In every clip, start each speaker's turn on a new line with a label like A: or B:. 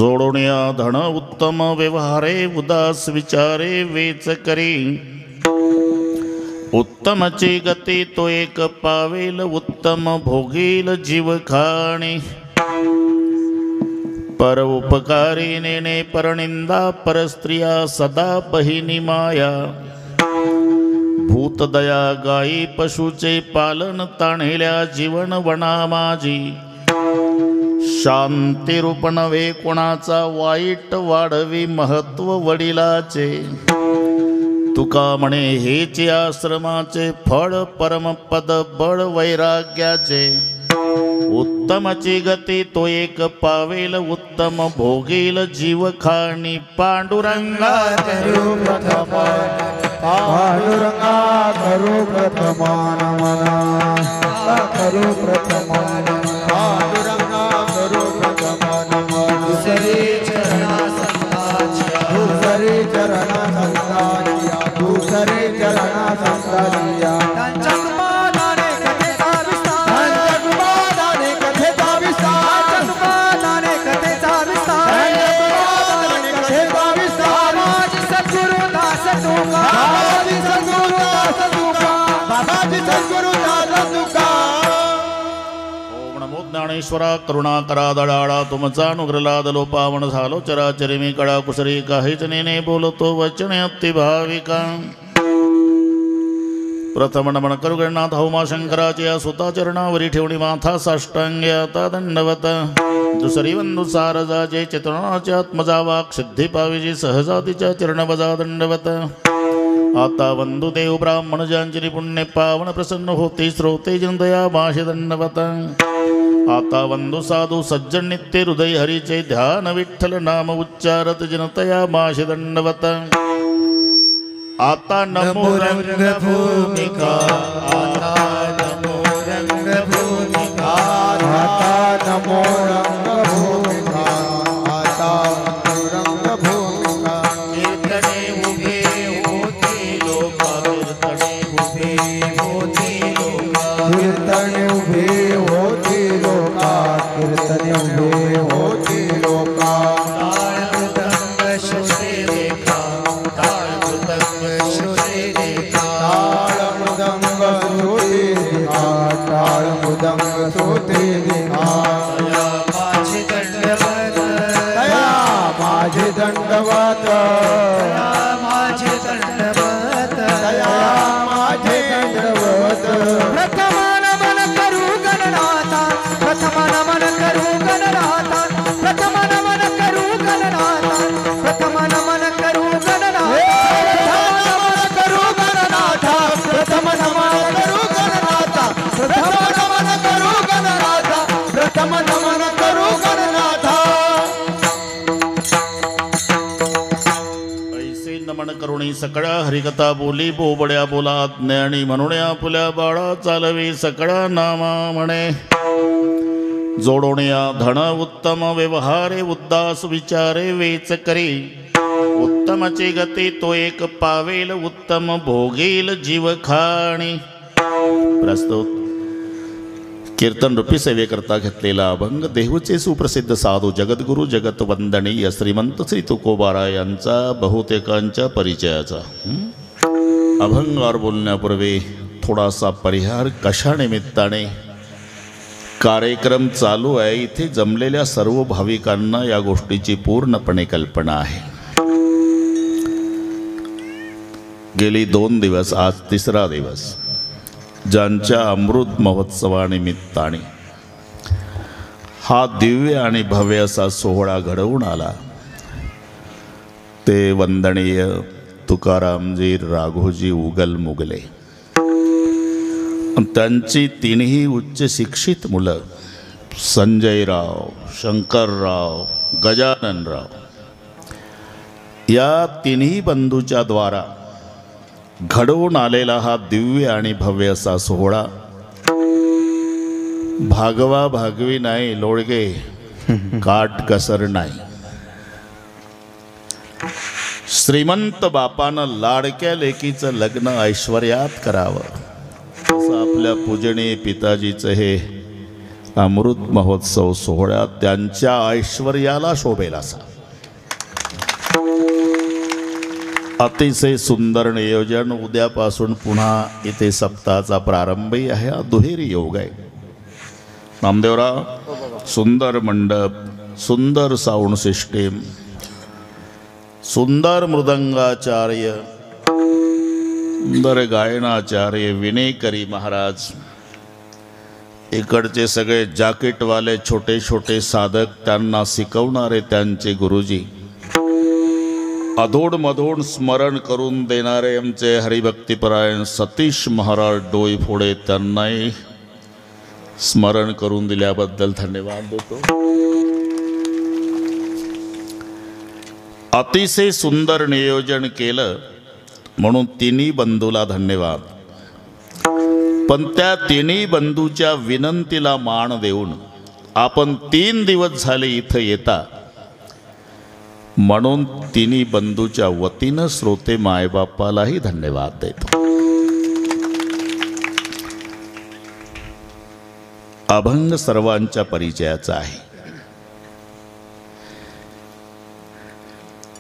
A: जोडोण्या धन उत्तम व्यवहारे उदास विचारे वेच करी उत्तमची गती तो एक पावेल उत्तम भोगील जीव खाणी पर उपकारी नेणे परनिंदा परस्त्रिया सदा बहिनी माया भूतदया गायी पशुचे पालन ताणिल्या जीवन वना माझी शांती रूप नव्हे कोणाचा वाईट वाढवी महत्व वडिलाचे तुका म्हणे हेचे आश्रमाचे फळ परमपद बळ वैराग्याचे उत्तमची गती तो एक पावेल उत्तम भोगील जीव खाणी पांडुरंगा
B: करू प्रथम पांडुरंगा करू प्रथम नमना करू प्रथम पांडुरंगा करू प्रथम नमन दुसरे चरणा संताचिया दुसरे चरणा संताचिया दुसरे चरणा संताचिया
A: ज्ञानेश्वरा करुणाकरा दडाळा तुमचा अनुग्रलाद लोपावण झालो चराचरी मी कडा कुसरी काहीच नेने बोलतो वचन अति भाविका प्रथम नमन करू गणनाथ हौमा शंकराच्या सुता चरणावरी ठेवणी माथा साष्टांगे आता दंडवत दुसरी वंदू सारजाचे चेतनाच्या आत्मजा वाक सिद्धी पाविजी सहजातीच्या चरण बजा दंडवत आता वंदू देव ब्राह्मण ज्यांची पुण्य पावन प्रसन्न होते श्रोते जनदया भाषे दंडवत आता वंदू साधू सज्जन नित्य हृदय हरीचे ध्यान विठ्ठल नाम उच्चारत जनतया भाषे दंडवत आता नमो रंगभूमिका आता नमो रंगभूमिका
B: आता नमो रंगभूमिका आता रंगभूमिका
A: कीर्तने उभे होती लोका कीर्तने उभे होती लोका
B: कीर्तने उभे होती लोका कीर्तने उभे होती लोका
A: ताळ मृदंग श्रुते रेखा ताळ मृदंग श्रुते रेखा
B: ताळ मृदंग श्रुते रेखा ताळ मृदंग श्रुते रेखा
A: दया
B: माझे दंडवत
A: दया माझे दंडवत
B: दया माझे दंडवत
C: प्रथम नमन करू गणनाथा प्रथम नमन करू गणनाथा प्रथम नमन करू गणनाथा प्रथम नमन करू गणनाथा
B: प्रथम नमन करू गणनाथा प्रथम नमन करू गणनाथा प्रथम नमन करू गणनाथा
A: ऐसे नमन करुणी सकळा हरिकथा बोली बोबड्या बोला ज्ञानी म्हणून आपुल्या बाळा चालवी सकळा नामा म्हणे जोडोण्या धन उत्तम व्यवहारे उदास विचारे वेच करी उत्तमची गती तो एक पावेल उत्तम भोगील जीव खाणी प्रस्तुत कीर्तन रूपी सेवेकरता घेतलेला अभंग देहूचे सुप्रसिद्ध साधू जगद्गुरु जगत वंदनीय श्रीमंत श्री तुकोबारा यांचा बहुतेकांच्या परिचयाचा अभंगावर बोलण्यापूर्वी थोडासा परिहार कशा निमित्ताने कार्यक्रम चालू आहे इथे जमलेल्या सर्व भाविकांना या गोष्टीची पूर्णपणे कल्पना आहे गेली 2 दिवस आज 3रा दिवस ज्यांच्या अमृत महोत्सवानिमित्ताने हा दिव्य आणि भव्य असा सोहळा घडवून आला ते वंदनीय तुकारामजी राघोजी उगल मुगले त्यांची 3ही उच्च शिक्षित मुलं संजयराव शंकरराव गजाननराव या 3ही बंधूच्या द्वारा घडवून आलेला हा दिव्य आणि भव्य असा सोहळा भागवा भागवी नाही लोळगे काट कसर नाही श्रीमंत बापानं लाडक्या लेकीचं लग्न ऐश्वर्यात करावं असं आपल्या पूजनीय पिताजीचं हे अमृत महोत्सव सोहळ्यात त्यांच्या ऐश्वर्याला शोभेल असा अतिशय सुंदर नियोजन. उद्यापासून पुन्हा इथे सप्ताहाचा प्रारंभही आहे. हा दुहेरी योग आहे. नामदेवराव, सुंदर मंडप, सुंदर साऊंड सिस्टीम, सुंदर मृदंगाचार्य, सुंदर गायनाचार्य विनेकरी महाराज, इकडचे सगळे जाकीटवाले छोटे छोटे साधक, त्यांना शिकवणारे त्यांचे गुरुजी, अधोडमधोड स्मरण करून देणारे आमचे हरिभक्तिपरायण सतीश महाराज डोईफोडे, त्यांनाही स्मरण करून दिल्याबद्दल धन्यवाद देतो. अतिशय सुंदर नियोजन केलं म्हणून तिन्ही बंधूला धन्यवाद. पण त्या तिन्ही बंधूच्या विनंतीला मान देऊन आपण 3 दिवस झाले इथं येता, म्हणून तिन्ही बंधूच्या वतीनं श्रोते मायबापालाही धन्यवाद देतो. अभंग सर्वांच्या परिचयाचा आहे.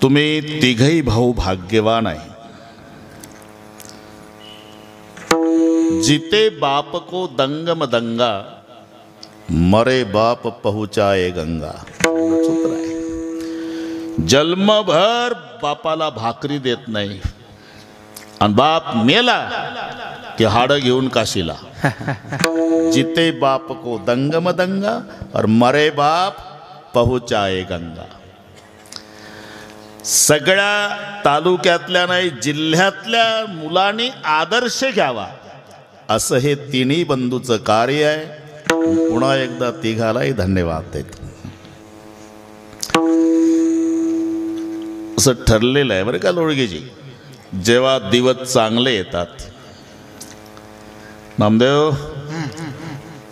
A: तुम्ही तिघही भाऊ भाग्यवान आहे. जिते बाप को दंग मदंगा, मरे बाप पहुंचाए गंगा. सूत्र आहे. जन्मभर बापाला भाकरी देत नाही आणि बाप मेला की हाडं घेऊन काशीला. जिते बाप को दंग मदंगा और मरे बाप पहुंचाए गंगा. सगळ्या तालुक्यातल्या नाही जिल्ह्यातल्या मुलांनी आदर्श घ्यावा असं हे तिन्ही बंधूचं कार्य आहे. पुन्हा एकदा तिघालाही धन्यवाद देतो. असं ठरलेलं आहे बरं का लोळगेजी, जेव्हा दिवस चांगले येतात नामदेव,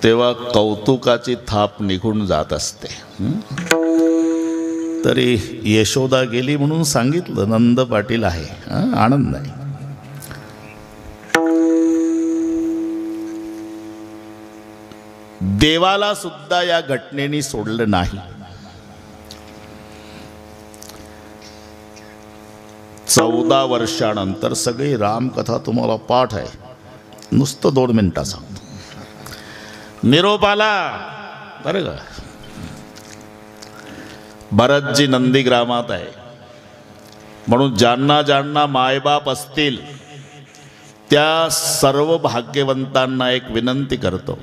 A: तेव्हा कौतुकाची थाप निघून जात असते. तरी यशोदा गेली म्हणून सांगितलं, नंद पाटील आहे, आनंद आहे. देवाला सुद्धा या घटनेने सोडलं नाही. 14 वर्षानंतर सगळी रामकथा तुम्हाला पाठ आहे. नुसतं 2 मिनिटात सांगतो. निरोप आला बरं का. भरतजी नंदीग्रामात आहे, म्हणून ज्यांना ज्यांना मायबाप असतील त्या सर्व भाग्यवंतांना एक विनंती करतो,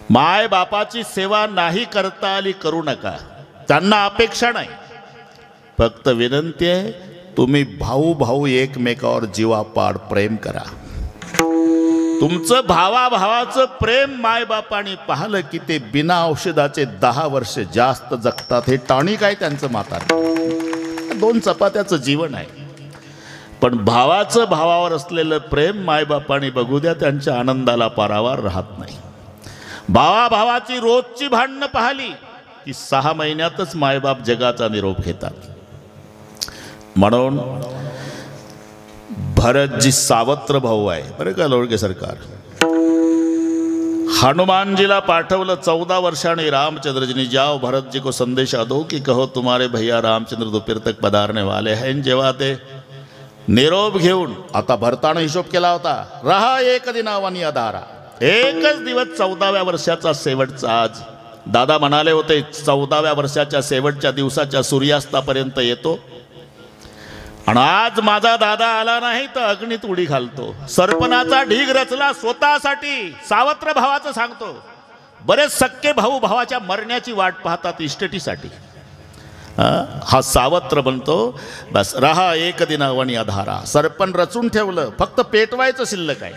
A: माय बापाची सेवा नाही करता आली करू नका. त्यांना अपेक्षा नाही, फक्त विनंती आहे तुम्ही भाऊ भाऊ एकमेकावर जीवापाड प्रेम करा. तुमचं भावाभावाचं प्रेम मायबापाने पाहिलं की ते बिना औषधाचे 10 वर्ष जास्त जगतात. हे टॉनिक आहे त्यांचं म्हातारं. 2 चपात्याचं जीवन आहे. पण भावाचं भावावर असलेलं प्रेम मायबापाने बघू द्या, त्यांच्या आनंदाला पारावार राहत नाही. भावाभावाची रोजची भांडणं पाहिली की 6 महिन्यातच मायबाप जगाचा निरोप घेतात. म्हणून भरतजी सावत्र भाऊ आहे बरं का लोळगे सरकार. हनुमानजीला पाठवलं 14 वर्षाने रामचंद्र जी, जाओ भरत जी को संदेशा दो कि कहो तुम्हारे भैया रामचंद्र दोपहर तक पधारने वाले हैं. जेव्हा ते निरोप घेऊन, आता भरतानं हिशोब केला होता, रहा 1 दिनावानी अधारा. 1च दिवस 14व्या वर्षाचा शेवटचा आज. दादा म्हणाले होते 14व्या वर्षाच्या शेवटच्या दिवसाच्या सूर्यास्तापर्यंत येतो. आणि आज माझा दादा आला नाही तर अग्नीत उडी घालतो. सरपणाचा ढीग रचला स्वतःसाठी. सावत्र भावाचं सांगतो, बरेच सक्के भाऊ भावाच्या मरण्याची वाट पाहतात इष्टटीसाठी. हा सावत्र बनतो. बस रहा 1 दिनावानी अधारा. सरपण रचून ठेवलं, फक्त पेटवायचं शिल्लक आहे.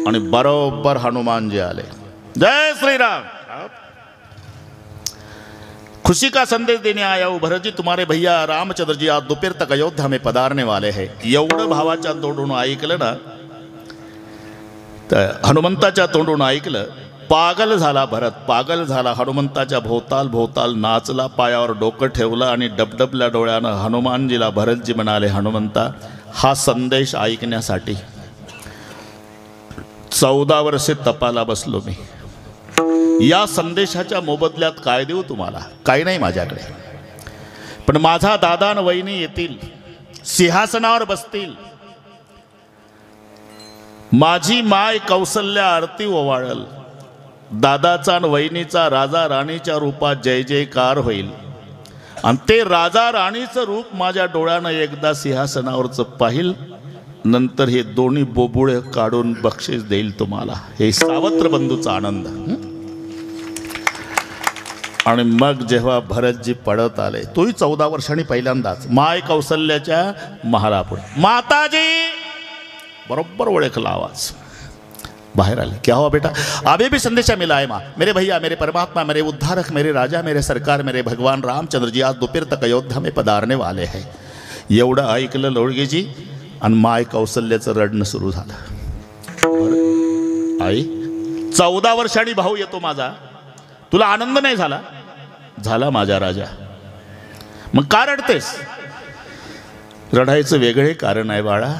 A: आणि बरोबर हनुमानजी आले. जय श्रीराम. खुशी का संदेश देने आया हूँ भरत जी, तुम्हारे भैया रामचंद्र जी आज दोपहर तक अयोध्या में पधारने वाले हैं. एवढं भावाच्या तोंडून ऐकलं ना, तर हनुमंताच्या तोंडून ऐकलं, पागल झाला भरत, पागल झाला. हनुमंताच्या भोवताल भोवताल नाचला, पायावर डोकं ठेवलं आणि डबडबल्या डोळ्यानं हनुमानजीला भरतजी म्हणाले, हनुमंता हा संदेश ऐकण्यासाठी 14 वर्षे तपाला बसलो मी. या संदेशाच्या मोबदल्यात काय देऊ तुम्हाला? काही नाही माझ्याकडे, पण माझा दादा आणि वहिनी येतील, सिंहासनावर बसतील, माझी माय कौसल्या आरती ओवाळल, दादाचा आणि वहिनीचा राजा राणीच्या रूपात जय जयकार होईल, आणि ते राजा राणीचं रूप माझ्या डोळ्यानं एकदा सिंहासनावरचं पाहिल, नंतर हे दोन्ही बोबुळे काढून बक्षीस देईल तुम्हाला. हे सावत्र बंधूचा आनंद. आणि मग जेव्हा भरतजी पडत आले, तोही 14 वर्षांनी पहिल्यांदाच माय कौसल्याच्या महालापुढे, माताजी बरोबर ओळखला आवाज, बाहर आले. क्या हुआ बेटा? अभी भी संदेशा मिला है माँ, मेरे भैया, मेरे परमात्मा, मेरे उद्धारक, मेरे राजा, मेरे सरकार, मेरे भगवान रामचंद्र जी आज दोपहर तक अयोध्या में पधारने वाले हैं. एवढं ऐकलं लोळगेजी आणि माय कौसल्याचं रडणं सुरू झालं. आई, 14 वर्षांनी भाऊ येतो माझा, तुला आनंद नाही झाला? झाला माझा राजा, मग का रडतेस? रडायचं वेगळे कारण आहे बाळा.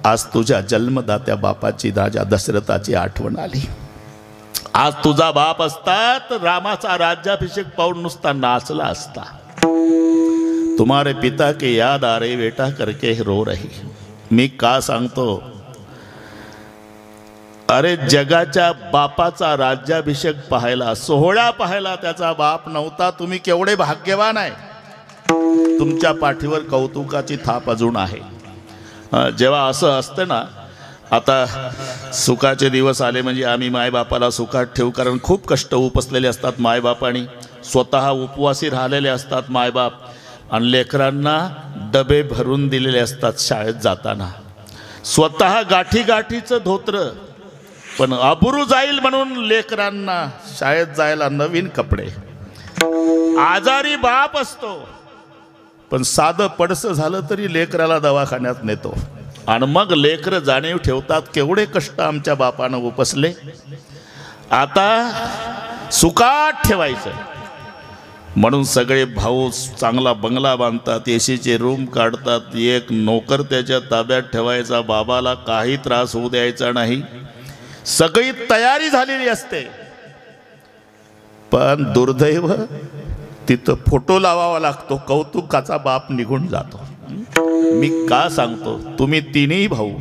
A: आज तुझ्या जन्मदात्या बापाची, राजा दशरथाची आठवण आली. आज तुझा बाप असता तर रामाचा राज्याभिषेक पाहून नुसता नाचला असता. तुम्हारे पिता के याद आ रही बेटा करके रो रही. मी का सांगतो? अरे जगाच्या बापाचा राज्याभिषेक पाहायला, सोहळा पाहायला त्याचा बाप नव्हता. तुम्ही केवढे भाग्यवान आहे. तुमच्या पाठीवर कौतुकाची थाप अजून आहे. जेव्हा असं असतं ना, आता सुखाचे दिवस आले म्हणजे आम्ही मायबापाला सुखात ठेवू, कारण खूप कष्ट उपसलेले असतात मायबापानी, स्वतः उपवासी राहिलेले असतात मायबाप, आणि लेकरांना डबे भरून दिलेले असतात शाळेत जाताना, स्वतः गाठी गाठीचं धोत्र, पण अबरू जाईल म्हणून लेकरांना शाळेत जायला नवीन कपडे. आजारी बाप असतो, पण साधं पडसं झालं तरी लेकराला दवाखान्यात नेतो, आणि मग लेकरं जाणीव ठेवतात केवढे कष्ट आमच्या बापानं उपसले. आता सुखात ठेवायचं म्हणून सगळे भाऊ चांगला बंगला बांधतात, एसीचे रूम काढतात, एक नोकर त्याच्या ताब्यात ठेवायचा, बाबाला काही त्रास होऊ द्यायचा नाही, सगळी तयारी झालेली असते. पण दुर्दैव तिथं फोटो लावावा लागतो, कौतुकाचा बाप निघून जातो. मी का सांगतो? तुम्ही तिन्ही भाऊ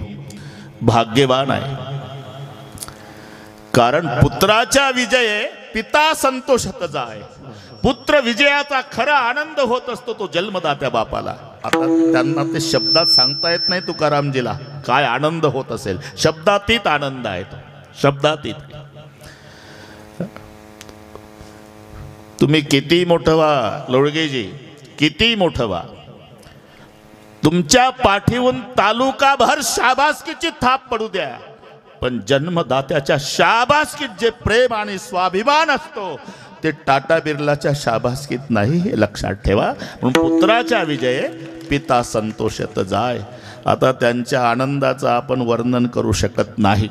A: भाग्यवान आहे, कारण पुत्राच्या विजये पिता संतोषत जाय. पुत्र विजयाचा खरा आनंद होत असतो तो जन्मदात्या बापाला. आता त्यांना ते शब्दात सांगता येत नाही तुकारामजीला काय आनंद होत असेल. शब्दातीत आनंद आहे तो, शब्दातीत. तुम्ही किती मोठं व्हा लोळगेजी, किती मोठं व्हा, तुमच्या पाठीवून तालुकाभर शाबासकीची थाप पडू द्या, पण जन्मदात्याच्या शाबासकीत जे प्रेम आणि स्वाभिमान असतो ते टाटा बिर्लाच्या शाबासकीत नाही, हे लक्षात ठेवा. म्हणून पुत्राच्या विजये पिता संतोषत जाय. आता त्यांच्या आनंदाचं आपण वर्णन करू शकत नाही.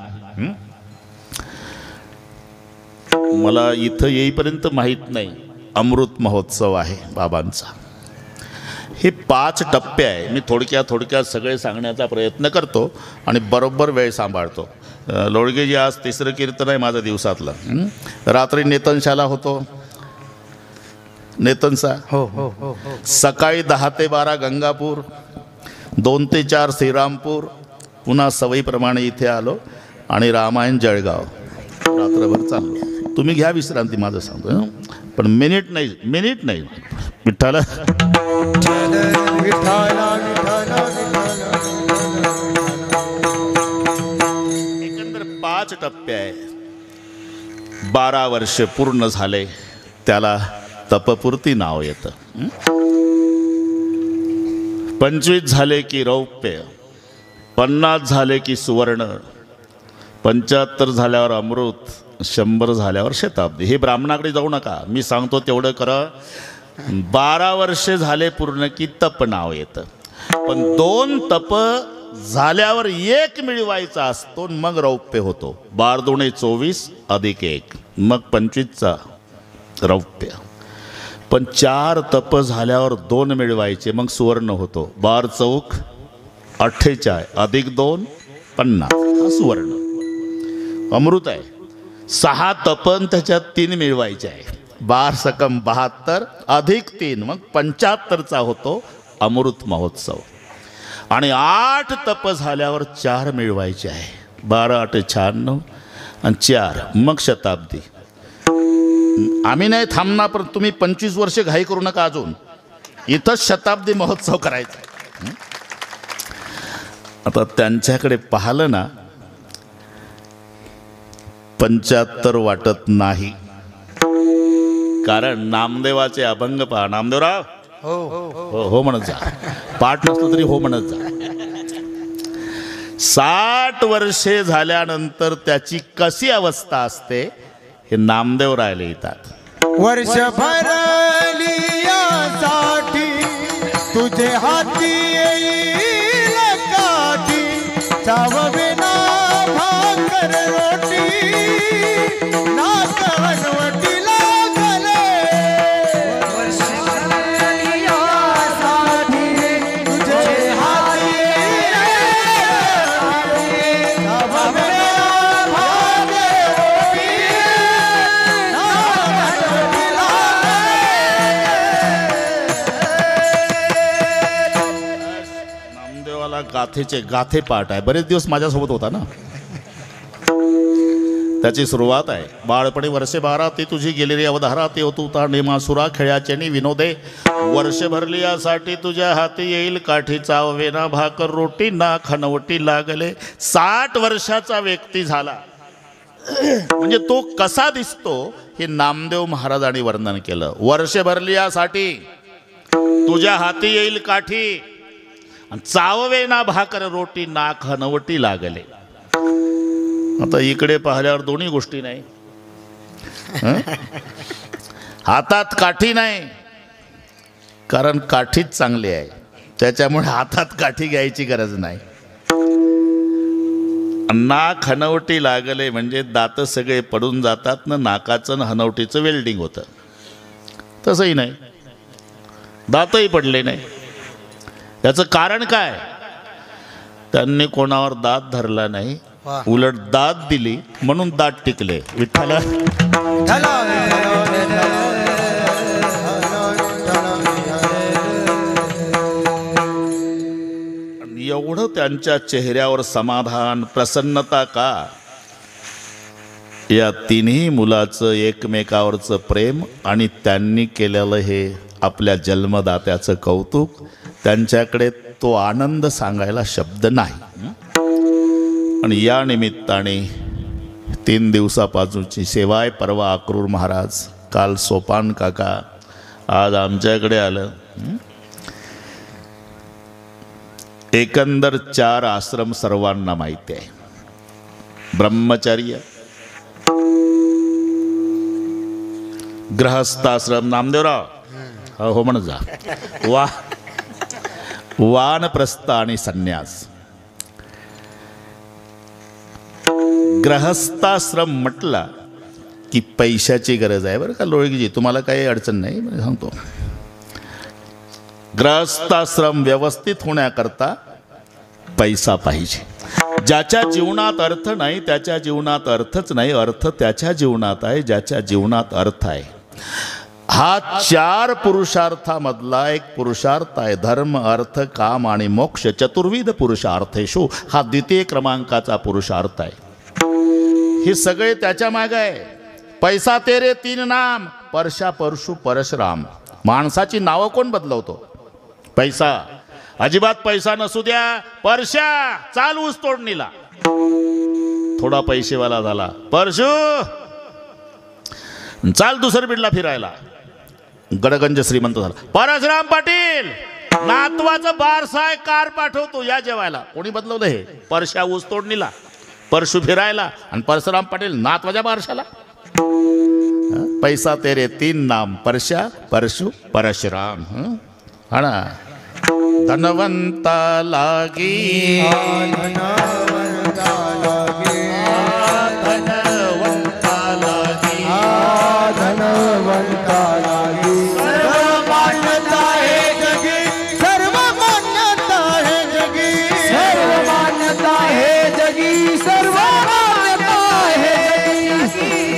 A: मला इथं येईपर्यंत माहीत नाही अमृत महोत्सव आहे बाबांचा. हे 5 टप्पे आहे. मी थोडक्यात सगळे सांगण्याचा प्रयत्न करतो आणि बरोबर वेळ सांभाळतो. लोळगेजी आज 3रं कीर्तन आहे माझं दिवसातलं. रात्री नेतनशाला होतो, नेतनसा
C: हो हो हो हो.
A: सकाळी 10 ते 12 गंगापूर, 2 ते 4 श्रीरामपूर, पुन्हा सवयीप्रमाणे इथे आलो आणि रामायण जळगाव रात्रभर चाललो. तुम्ही घ्या विश्रांती, माझं सांगतो, पण मिनिट नाही विठ्ठला. एकंदर 5 टप्पे आहे. 12 वर्ष पूर्ण झाले त्याला तपपूर्ती नाव येतं. 25 झाले की रौप्य, 50 झाले की सुवर्ण, 75 झाल्यावर अमृत, 100 झाल्यावर शताब्दी. हे ब्राह्मणाकडे जाऊ नका, मी सांगतो तेवढं करा. 12 वर्ष झाले पूर्ण की तप नाव येतं. पण 2 तप झाल्यावर 1 मिळवायचा असतो, मग रौप्य होतो. 12 दुणे 24 अधिक 1 मग 25चा रौप्य. पण 4 तप झाल्यावर 2 मिळवायचे, मग सुवर्ण होतो. 12 चौक 48 अधिक 2 50 हा सुवर्ण. अमृत आहे. 6 तपन त्याच्यात 3 मिळवायचे आहे. 12 सकम 72 अधिक 3 मग 75चा होतो अमृत महोत्सव. आणि 8 तप झाल्यावर 4 मिळवायचे आहे. 12 8 96 आणि 4 मग शताब्दी. आम्ही नाही थांबणार, पण तुम्ही 25 वर्ष घाई करू नका. अजून इथंच शताब्दी महोत्सव करायचा आहे. आता त्यांच्याकडे पाहिलं ना 75 वाटत नाही, कारण नामदेवाचे अभंग पहा. नामदेवराव हो हो म्हणत जा, पाठ नसलं तरी हो म्हणत जा. 60 वर्षे झाल्यानंतर त्याची कशी अवस्था असते हे नामदेव राहिले येतात.
B: वर्षभर लियासाठी तुझे हाती येईल काठी, चावविना भाकर रोटी नाक हनवटी लागले. तुझे हाती
A: नामदेवाला गाथेचे गाथे पाठ आहे. बरेच दिवस माझ्यासोबत होता ना. त्याची सुरुवात आहे. बाळपणी वर्षे 12 ती तुझी गेलेली अवधारा, ते होता नेमासुरा खेळाचे विनोदे. वर्ष भरली यासाठी तुझ्या हाती येईल काठी, चावेना भाकर रोटी ना खनवटी लागले. 60 वर्षाचा व्यक्ती झाला म्हणजे तो कसा दिसतो हे नामदेव महाराजांनी वर्णन केलं. वर्ष भरली यासाठी तुझ्या हाती येईल काठी, चाववेना भाकर रोटी ना खनवटी लागले. आता इकडे पाहिल्यावर दोन्ही गोष्टी नाही. हातात काठी नाही, कारण काठीच चांगली आहे, त्याच्यामुळे हातात काठी घ्यायची गरज नाही. ना हनवटी लागले म्हणजे दात सगळे पडून जातात ना, नाकाचं ना हनवटीचं वेल्डिंग होतं. तसंही नाही, दातही पडले नाही. याचं कारण काय? त्यांनी कोणावर दात धरला नाही, उलट दात दिली म्हणून दात टिकले. विठ्ठला एवढं त्यांच्या चेहऱ्यावर समाधान प्रसन्नता का? या तिन्ही मुलाचं एकमेकावरचं प्रेम आणि त्यांनी केलेलं हे आपल्या जन्मदात्याचं कौतुक, त्यांच्याकडे तो आनंद सांगायला शब्द नाही. आणि या निमित्ताने 3 दिवसापासूनची सेवा आहे. परवा अक्रूर महाराज, काल सोपान काका, आज आमच्याकडे आलं. एकंदर 4 आश्रम सर्वांना माहिती आहे. ब्रह्मचर्य, गृहस्थाश्रम, नामदेवराव हो म्हणत जा, वानप्रस्थ आणि संन्यास. गृहस्थाश्रम म्हटला की पैशाची गरज आहे बरं का लोळगीजी, तुम्हाला काही अडचण नाही सांगतो. गृहस्थाश्रम व्यवस्थित होण्याकरता पैसा पाहिजे. ज्याच्या जीवनात अर्थ नाही त्याच्या जीवनात अर्थच नाही, अर्थ त्याच्या जीवनात आहे ज्याच्या जीवनात अर्थ आहे. हा 4 पुरुषार्थामधला एक पुरुषार्थ आहे. धर्म अर्थ काम आणि मोक्ष चतुर्विध पुरुषार्थेषु हा 2य क्रमांकाचा पुरुषार्थ आहे. हे सगळे त्याच्या मागे आहे. पैसा तेरे 3 नाम, परशा परशु परशुराम. माणसाची नावं कोण बदलवतो? पैसा. अजिबात पैसा नसू द्या, परशा चाल ऊस तोडणीला. थोडा पैसेवाला झाला, परशु चाल दुसर बिडला फिरायला. गडगंज श्रीमंत झाला. परशुराम पाटील नातवाचं बारसाय कार पाठवतो या जेवायला. कोणी बदलवलं हे? परशा ऊस तोडणीला, परशु फिरायला आणि परशुराम पाटील नातवाच्या बारशाला. पैसा तेरे 3 नाम, परशा परशु परशुराम. हा ना. धनवंता लागी, धनवंता लागी, धनवंता लागी,
B: धनवंता लागी. सर्व मान्यता है जगी, सर्व मान्यता है जगी, सर्व मान्यता है जगी, सर्व मान्यता है जगी.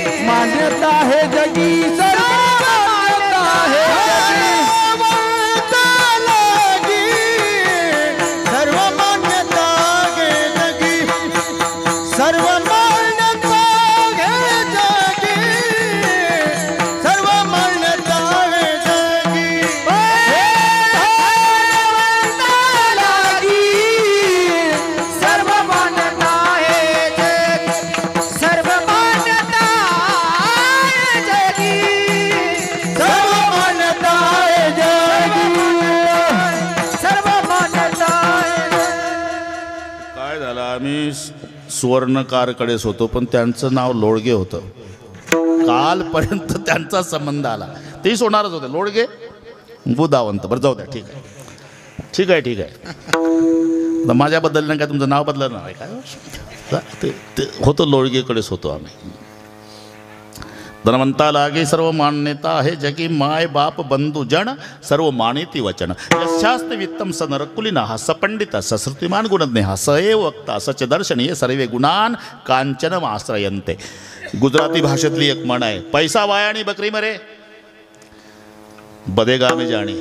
A: मी सुवर्णकारकडेच होतो, पण त्यांचं नाव लोडगे होतं. कालपर्यंत त्यांचा संबंध आला. तेही सोनारच होते, लोडगे बुधावंत. बरं जाऊ द्या, ठीक आहे ठीक आहे ठीक आहे. माझ्या बदललं काय, तुमचं नाव बदललं नाही काय? ते होतं, लोडगेकडेच होतो आम्ही. धनवंता लागे सर्व मान्यता आहे, जगी माय बाप बंधू जन सर्व मानिती वचन. यशास्त वित्तम स नरकुलिना सपंडित सश्रुतिमान गुणज्ञ सएव वक्ता सच दर्शन ये सर्वे गुणान कांचनम आश्रयंते. गुजराती भाषेतली एक म्हण आहे, पैसा वाया आणि बकरी मरे बदेगा में जाणी,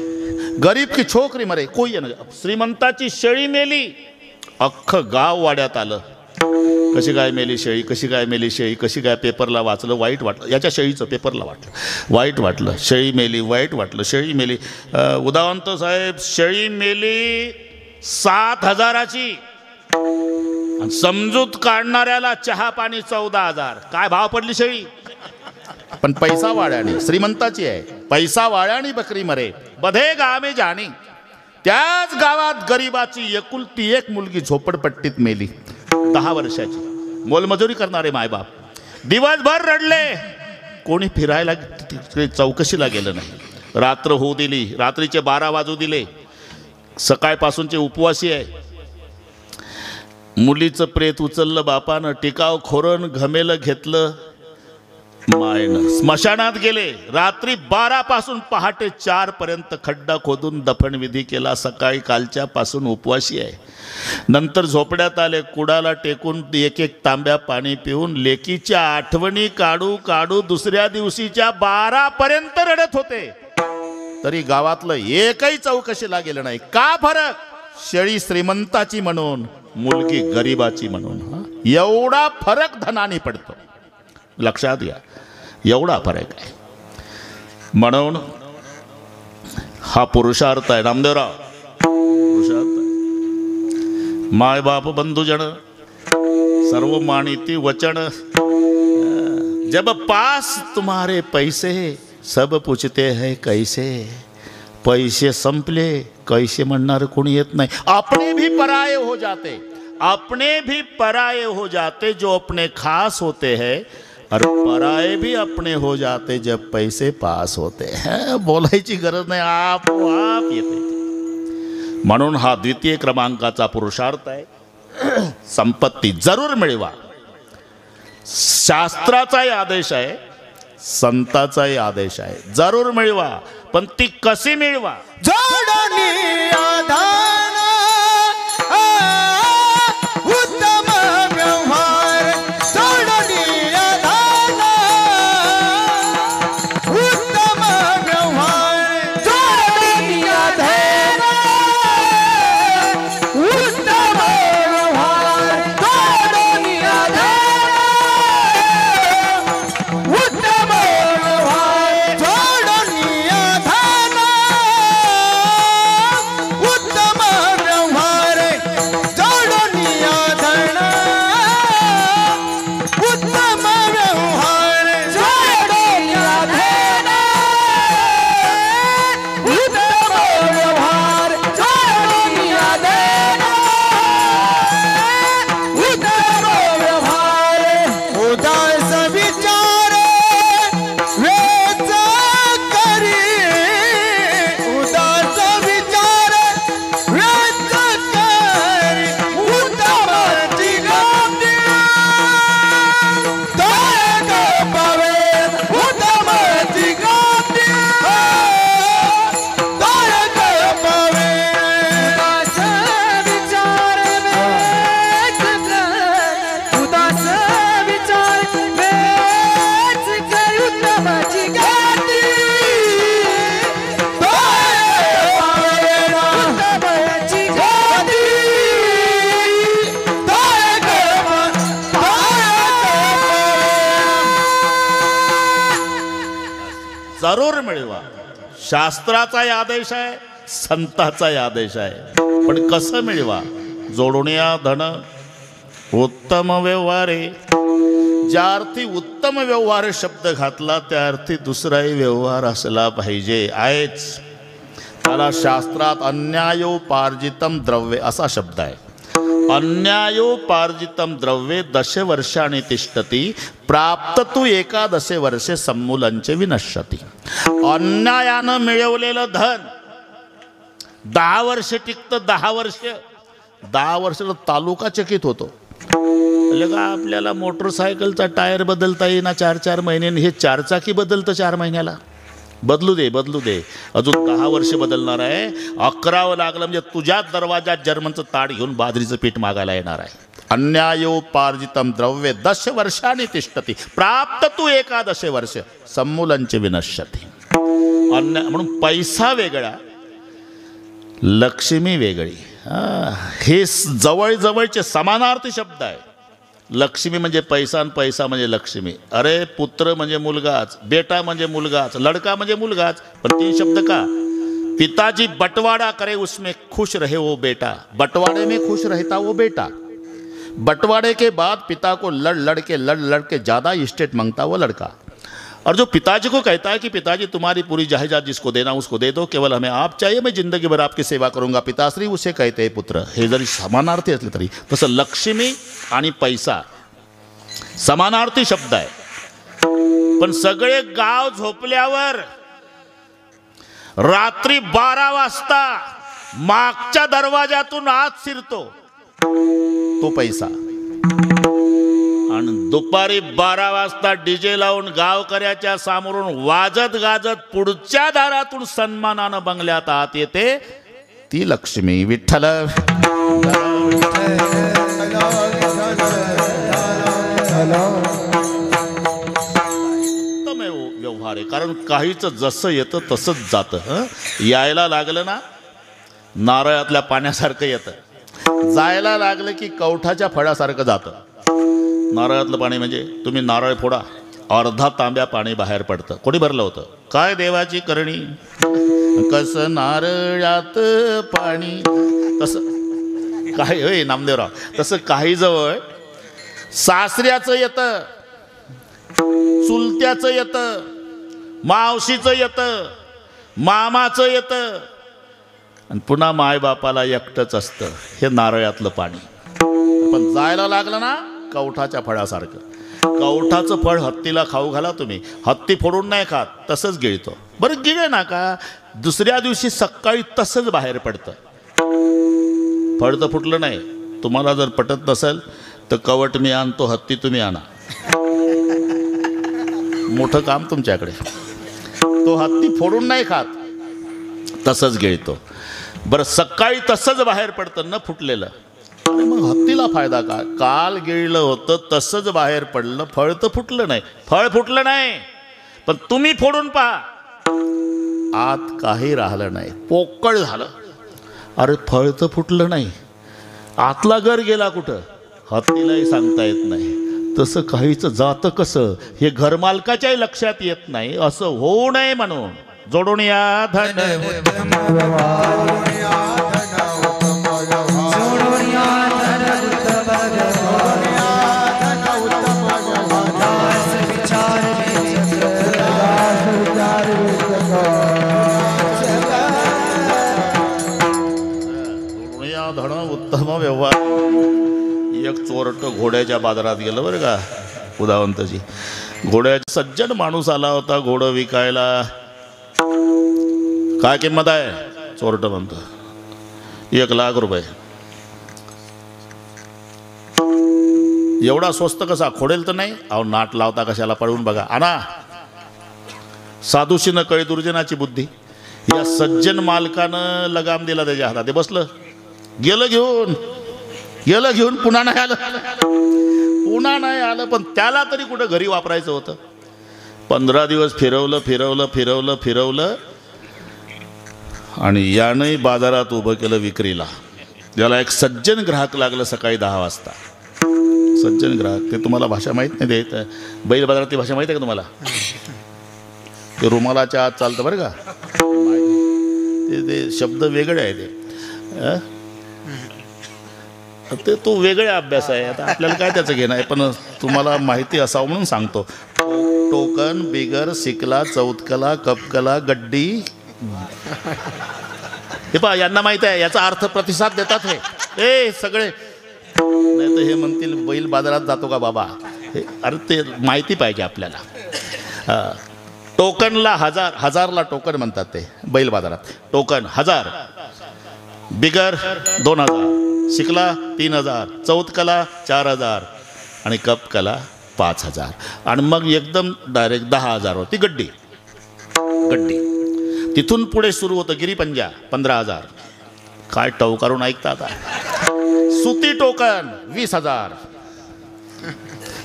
A: गरीब की छोकरी मरे कोई न. श्रीमंताची शेळी मेली, अख्खं गाव वाड्यात आलं. कशी काय मेली शेळी, कशी काय मेली शेळी, कशी काय, पेपरला वाचलं, वाईट वाटलं. याच्या शेळीचं पेपरला वाटलं, वाईट वाटलं. शेळी मेली, वाईट वाटलं. शेळी मेली. उदावंत साहेब, शेळी मेली 7,000ची. समजूत काढणाऱ्याला चहा पाणी 14,000. काय भाव पडली शेळी. पण पैसा वाड्याने, श्रीमंताची आहे. पैसा वाड्याने बकरी मरे बधे गावे जाणी. त्याच गावात गरिबाची एकुलती एक मुलगी झोपडपट्टीत मेली, 10 वर्षाची. मोलमजुरी करणारे मायबाप दिवसभर रडले, कोणी फिरायला चौकशीला गेलं नाही. रात्र होऊ दिली, रात्रीचे 12 वाजू दिले. सकाळपासूनचे उपवासी आहे. मुलीचं प्रेत उचललं बापानं, टिकाव खोरण घमेलं घेतलं मायनं. स्मशानात गेले. रात्री 12 पासून पहाटे 4 पर्यंत खड्डा खोदून दफनविधी केला. सकाळी कालच्या पासून उपवासी आहे. नंतर झोपड्यात आले, कुडाला टेकून एक एक तांब्या पाणी पिऊन लेकीच्या आठवणी काढू काढू दुसऱ्या दिवशीच्या 12 पर्यंत रडत होते. तरी गावातलं एकही चौकशीला गेलं नाही. का फरक? शेळी श्रीमंताची म्हणून, मुलगी गरिबाची म्हणून. एवढा फरक धनाने पडतो, लक्षात घ्या. एवढा फरक आहे. म्हणून हा पुरुषार्थ आहे नामदेवराव, पुरुषार्थ आहे. माय बाप बंधुजन सर्व मानिती वचन. जब पास तुम्हारे पैसे सब पूछते हैं कैसे. पैसे संपले कैसे म्हणणार कोणी येत नाही. अपने भी पराये हो जाते, अपने भी पराये हो जाते जो अपने खास होते हैं, और पराये भी अपने हो जाते जब पैसे पास होते हैं. बोलायची गरज नाही, आपोआप येते. म्हणून हा द्वितीय क्रमांकाचा पुरुषार्थ आहे. संपत्ती जरूर मिळवा. शास्त्राचाही आदेश आहे, संताचाही आदेश आहे. जरूर मिळवा, पण ती कशी मिळवा.
C: जोडणी आधार उत्तम व्यवहार. जोडणी आधार उत्तम व्यवहार. जोडणी आधार उत्तम व्यवहार. जोडणी आधार उत्तम व्यवहार. जोडणी आधार उत्तम व्यवहार. जोडणी आधार उत्तम व्यवहार. जोडणी आधार उत्तम व्यवहार. जोडणी आधार उत्तम व्यवहार. उदास विचार वेच करी. उदास विचार वेच करी. उत्तम जिगती दायक पावे. उत्तम जिगती दायक पावे. उदास विचार वेच कर. उदास विचार वेच कर. उत्तम जिगती दायक पावे. उत्तम जिगती दायक
A: जरूर मिळवा. शास्त्राचाही आदेश आहे, संताचाही आदेश आहे. पण कसं मिळवा. जोडण्या धन उत्तम व्यवहारे. ज्या अर्थी उत्तम व्यवहार शब्द घातला त्या अर्थी दुसराही व्यवहार असला पाहिजे. आहेच. त्याला शास्त्रात अन्यायोपार्जितम द्रव्य असा शब्द आहे. अन्यायोपार्जितम द्रव्ये 10 वर्षाणि तिष्ठति प्राप्त तू 11 वर्षे सम्मूलंचे विनश्यति. अन्यायानं मिळवलेलं धन 10 वर्ष टिकतं. 10 वर्ष तालुका चकित होतो. का आपल्याला मोटरसायकलचा टायर बदलता येईना 4-4 महिन्यांनी, हे 4 चाकी बदलतं 4 महिन्याला. बदलू दे अजून 10 वर्ष बदलणार आहे. 11वं लागलं म्हणजे तुझ्याच दरवाजात जर्मनचं ताट घेऊन बाजरीचं पीठ मागायला येणार आहे. अन्यायोपार्जितम द्रव्ये 10 वर्षाणि तिष्ठति प्राप्त तू 11 वर्ष सम्मूलंचे विनश्यति. अन्याय म्हणून पैसा वेगळा, लक्ष्मी वेगळी. हे जवळचे समानार्थी शब्द आहे. लक्ष्मी म्हणजे पैसा आणि पैसा म्हणजे लक्ष्मी. अरे पुत्र म्हणजे मुलगाच, बेटा म्हणजे मुलगाच, लड़का म्हणजे मुलगाच. पण 3 शब्द का? पिताजी बंटवारा करे उसमें खुश रहे वो बेटा, बंटवारे में खुश रहता वो बेटा. बंटवारे के बाद पिता को लड़ के ज़्यादा इस्टेट मांगता वो लड़का. और जो पिताजी को कहता है कि पिताजी तुम्हारी पूरी जायदाद जिसको देना उसको दे दो, केवल हमें आप चाहिए, मैं जिंदगी भर आपकी सेवा करूंगा पिताश्री, उसे कहते हैं पुत्र. हे जरी समानार्थी असले तरी तसं लक्ष्मी आणि पैसा समानार्थी शब्द आहे. पण सगळे गाव झोपल्यावर रात्री 12 वाजता मागच्या दरवाजातून आत शिरतो तो पैसा, आणि दुपारी 12 वाजता डीजे लावून गावकऱ्याच्या समोरून वाजत गाजत पुढच्या दारातून सन्मानानं बंगल्यात आत येते ती लक्ष्मी. विठ्ठल व्यवहार आहे. कारण काहीच जसं येतं तसंच जातं. यायला लागलं ना नारळातल्या पाण्यासारखं येतं, जायला लागलं की कवठाच्या फळासारखं जातं. नारळातलं पाणी म्हणजे तुम्ही नारळ फोडा, अर्धा तांब्या पाणी बाहेर पडतं. कोणी भरलं होतं? काय देवाची करणी, कसं नारळात पाणी. तसं काही होय नामदेवराव, तसं काही जवळ सासऱ्याचं येतं, चुलत्याचं येतं, मावशीचं येतं, मामाचं येतं, आणि पुन्हा मायबापाला एकटंच असतं. हे नारळातलं पाणी. पण जायला लागलं ना कवठाच्या फळासारखं. कवठाचं फळ हत्तीला खाऊ घाला तुम्ही, हत्ती फोडून नाही खात, तसंच गिळतो. बरं गिळे ना का दुसऱ्या दिवशी सकाळी तसंच बाहेर पडतं. फळ तर फुटलं नाही. तुम्हाला जर पटत नसेल तर कवट मी आणतो, हत्ती तुम्ही आणा, मोठं काम तुमच्याकडे. तो हत्ती फोडून नाही खात, तसंच गिळतो. बरं सकाळी तसंच बाहेर पडतं न फुटलेलं. आणि मग हत्तीला फायदा का? काल गिळलं होतं तसंच बाहेर पडलं, फळ तर फुटलं नाही. फळ फुटलं नाही पण तुम्ही फोडून पहा, आत काही राहिलं नाही, पोकळ झालं. अरे फळ तर फुटलं नाही, आतला गर गेला कुठं हत्तीलाही सांगता येत नाही. तसं काहीच जातं कसं हे घरमालकाच्याही लक्षात येत नाही. असं होऊ नये म्हणून जोडून या धन धन उत्तम व्यवहार. एक चोरट घोड्याच्या बाजारात गेलं बरं का, उदावंतजी. घोड्याचा सज्जन माणूस आला होता घोडं विकायला. काय किंमत आहे? चोरट म्हणतो 1,00,000 रुपये. एवढा स्वस्त कसा? खोडेल तर नाही. अहो नाट लावता कशाला, पळवून बघा, आणा. साधूशी न कळे दुर्जनाची बुद्धी. या सज्जन मालकानं लगाम दिला त्याच्या हातात. ते बसलं, गेलं घेऊन पुन्हा नाही आलं. पण त्याला तरी कुठं घरी वापरायचं होतं. 15 दिवस फिरवलं आणि यानंही बाजारात उभं केलं विक्रीला. त्याला एक सज्जन ग्राहक लागलं सकाळी 10 वाजता. सज्जन ग्राहक, ते तुम्हाला भाषा माहीत नाही. देत बैल बाजारातली भाषा माहीत आहे का तुम्हाला? ते रुमालाच्या आत चालतं बरं का. ते शब्द वेगळे आहे. ते तो वेगळा अभ्यास आहे. आता आपल्याला काय त्याचं घेणं आहे, पण तुम्हाला माहिती असावं म्हणून सांगतो. टोकन, बिगर, सिकला, चौथकला, कपकला, गड्डी. हे पहा यांना माहित आहे, याचा अर्थ प्रतिसाद देतात. हे सगळे नाही तर हे म्हणतील बैल बाजारात जातो का बाबा. अरे ते माहिती पाहिजे आपल्याला. टोकनला 1000ला टोकन म्हणतात ते बैल बाजारात. टोकन 1000, बिगर 2000, शिकला 3000, चौथकला 4000 आणि कपकला 5000 आणि मग एकदम डायरेक्ट 10,000 होती गड्डी. तिथून पुढे सुरू होतं गिरीपंजा 15,000. काय टवकारून ऐकता आता. सुती टोकन 20,000,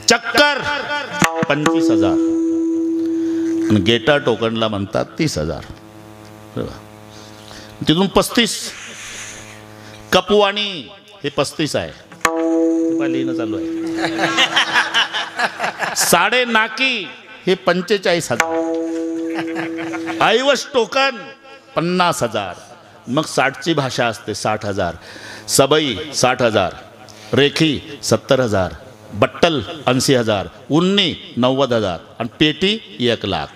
A: चक्कर 25,000 आणि गेटा टोकनला म्हणतात 30,000. तिथून 35 कपवाणी हे 35 आहे. लिहिणं चालू आहे. साडे नाकी हे 45,000. ऐवज टोकन 50,000. मग 60ची भाषा असते 60,000. सबई 60,000, रेखी 70,000, बट्टल 80,000, उन्नी 90,000 आणि पेटी 1,00,000.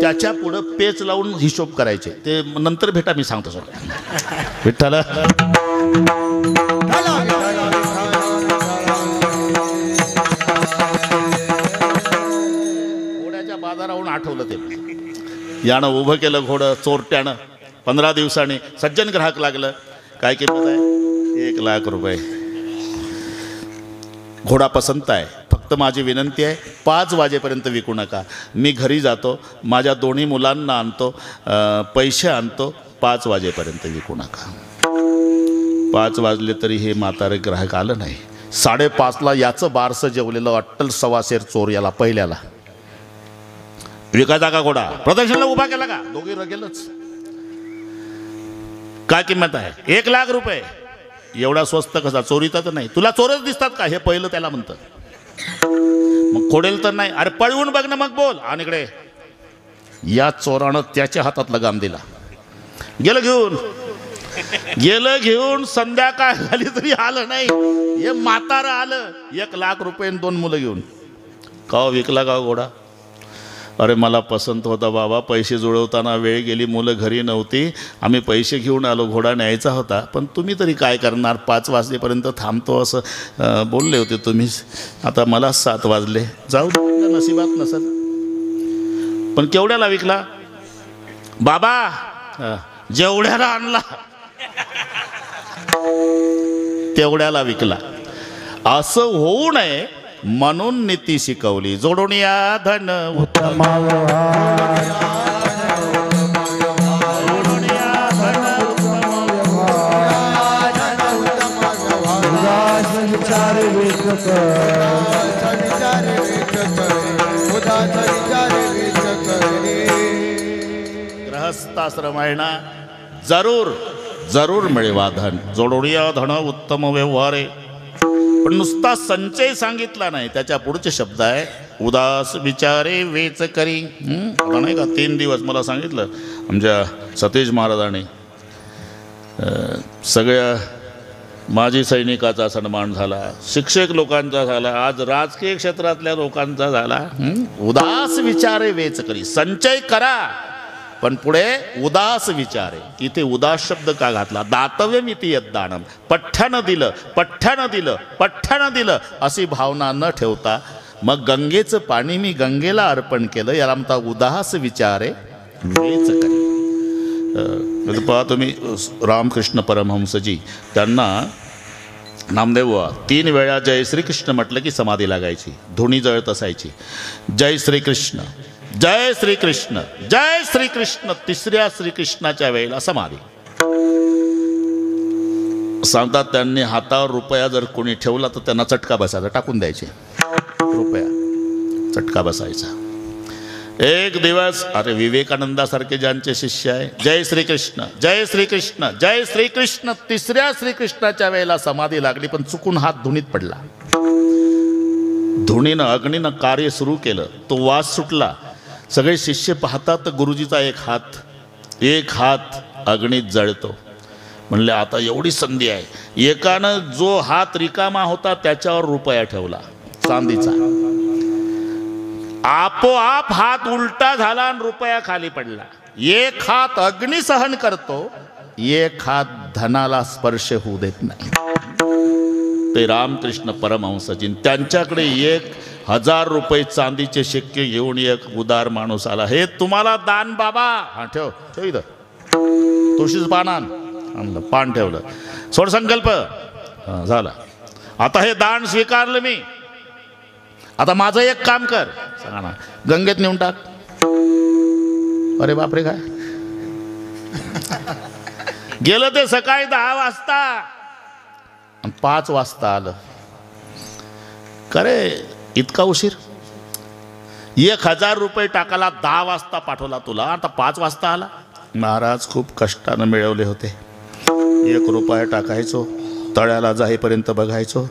A: त्याच्या पुढं पेच लावून हिशोब करायचे. ते नंतर भेटा, मी सांगतो सर. विठ्ठल घोड्याच्या बाजारावरून आठवलं ते. यानं उभं केलं घोडं चोरट्यानं. 15 दिवसांनी सज्जन ग्राहक लागलं. काय किंमत आहे? 1,00,000 रुपये. घोडा पसंत आहे. फक्त माझी विनंती आहे 5 वाजेपर्यंत विकू नका. मी घरी जातो, माझ्या दोन्ही मुलांना आणतो, पैसे आणतो. 5 वाजेपर्यंत विकू नका. 5 वाजले तरी हे म्हातारे ग्राहक आलं नाही. 5:30ला याचं बारसं जेवलेलं अट्टल सवासेर चोर याला पहिल्याला विकायचा का घोडा? प्रदर्शनला उभा केला का? दोघे गेलंच. काय किंमत आहे? 1,00,000 रुपये. एवढा स्वस्त कसा? चोरीचा तर नाही. तुला चोरच दिसतात का? हे पहिलं त्याला म्हणतं. मग खोडेल तर नाही. अरे पळवून बघ ना, मग बोल. आणि इकडे या चोरानं त्याच्या हातात लगाम दिला. गेलं घेऊन संध्याकाळ झाली तरी आलं नाही. हे म्हातारं आलं 1,00,000 रुपये 2 मुलं घेऊन. का विकला का घोडा? अरे मला पसंत होता बाबा, पैसे जुळवताना वेळ गेली, मुलं घरी नव्हती, आम्ही पैसे घेऊन आलो, घोडा न्यायचा होता, पण तुम्ही तरी काय करणार, 5 वाजेपर्यंत थांबतो असं बोलले होते तुम्हीच. आता मला 7 वाजले, जाऊ दे, नशिबात नसेल. पण केवढ्याला विकला बाबा? जेवढ्याला आणला तेवढ्याला विकला. असं होऊ नये म्हणून नीती शिकवली. जोडून या धन उत्तम, गृहस्थाश्रम आहे ना, जरूर मिळवा धन. जोडून या धन उत्तम व्यवहारे. पण नुसता संचय सांगितला नाही, त्याच्या पुढचे शब्द आहे उदास विचारे वेच करी. नाही का 3 दिवस मला सांगितलं आमच्या सतेज महाराजांनी, सगळ्या माजी सैनिकाचा सन्मान झाला, शिक्षक लोकांचा झाला, आज राजकीय क्षेत्रातल्या लोकांचा झाला. उदास विचारे वेच करी. संचय करा पण पुढे उदास विचारे. इथे उदास शब्द का घातला? दातव्यमिती यद्दानम. पठ्ठ्यानं दिलं अशी भावना न ठेवता मग गंगेचं पाणी मी गंगेला अर्पण केलं, याला म्हणता उदास विचारे वेच करी. पहा तुम्ही रामकृष्ण परमहंसजी, त्यांना नामदेव 3 वेळा जय श्रीकृष्ण म्हटलं की समाधी लागायची, धुणी जळत असायची. जय श्रीकृष्ण, जय श्रीकृष्ण, जय श्रीकृष्ण. 3ऱ्या श्रीकृष्णाच्या वेळेला समाधी. सांगतात त्यांनी हातावर रुपया जर कोणी ठेवला तर त्यांना चटका बसायचा, टाकून द्यायचे रुपया, चटका बसायचा. एक दिवस, अरे विवेकानंदासारखे ज्यांचे शिष्य आहे, जय श्रीकृष्ण, जय श्रीकृष्ण, जय श्रीकृष्ण. 3ऱ्या श्रीकृष्णाच्या वेळेला समाधी लागली, पण चुकून हात धुणीत पडला. धुणीनं अग्नीनं कार्य सुरू केलं, तो वास सुटला. सगळे शिष्य पाहतात तर गुरुजीचा एक हात अग्नीत जळतो. म्हणले आता एवढी संधी आहे. एकानं जो हात रिकामा होता त्याच्यावर रुपया ठेवला चांदीचा, आपोआप हात उलटा झाला आणि रुपया खाली पडला. एक हात अग्नी सहन करतो, एक हात धनाला स्पर्श होऊ देत नाही. ते रामकृष्ण परमहंसजी. त्यांच्याकडे 1000 रुपये चांदीचे शिक्के घेऊन एक उदार माणूस आला. हे तुम्हाला दान बाबा. हा ठेव ठेव इथं. तुळशीचं पान आणलं, पान ठेवलं. सोड संकल्प झाला. आता हे दान स्वीकारलं मी. आता माझं एक काम कर. सांगा ना, गंगेत नेऊन टाक. अरे बापरे, काय गेलं ते सकाळी 10 वाजता आणि 5 वाजता आलं. करे इतका उशीर? 1000 रुपये टाकायला 10 वाजता पाठवला तुला, आता 5 वाजता आला. महाराज खूप कष्टानं मिळवले होते. 1 रुपया टाकायचो, तळ्याला जाईपर्यंत बघायचो,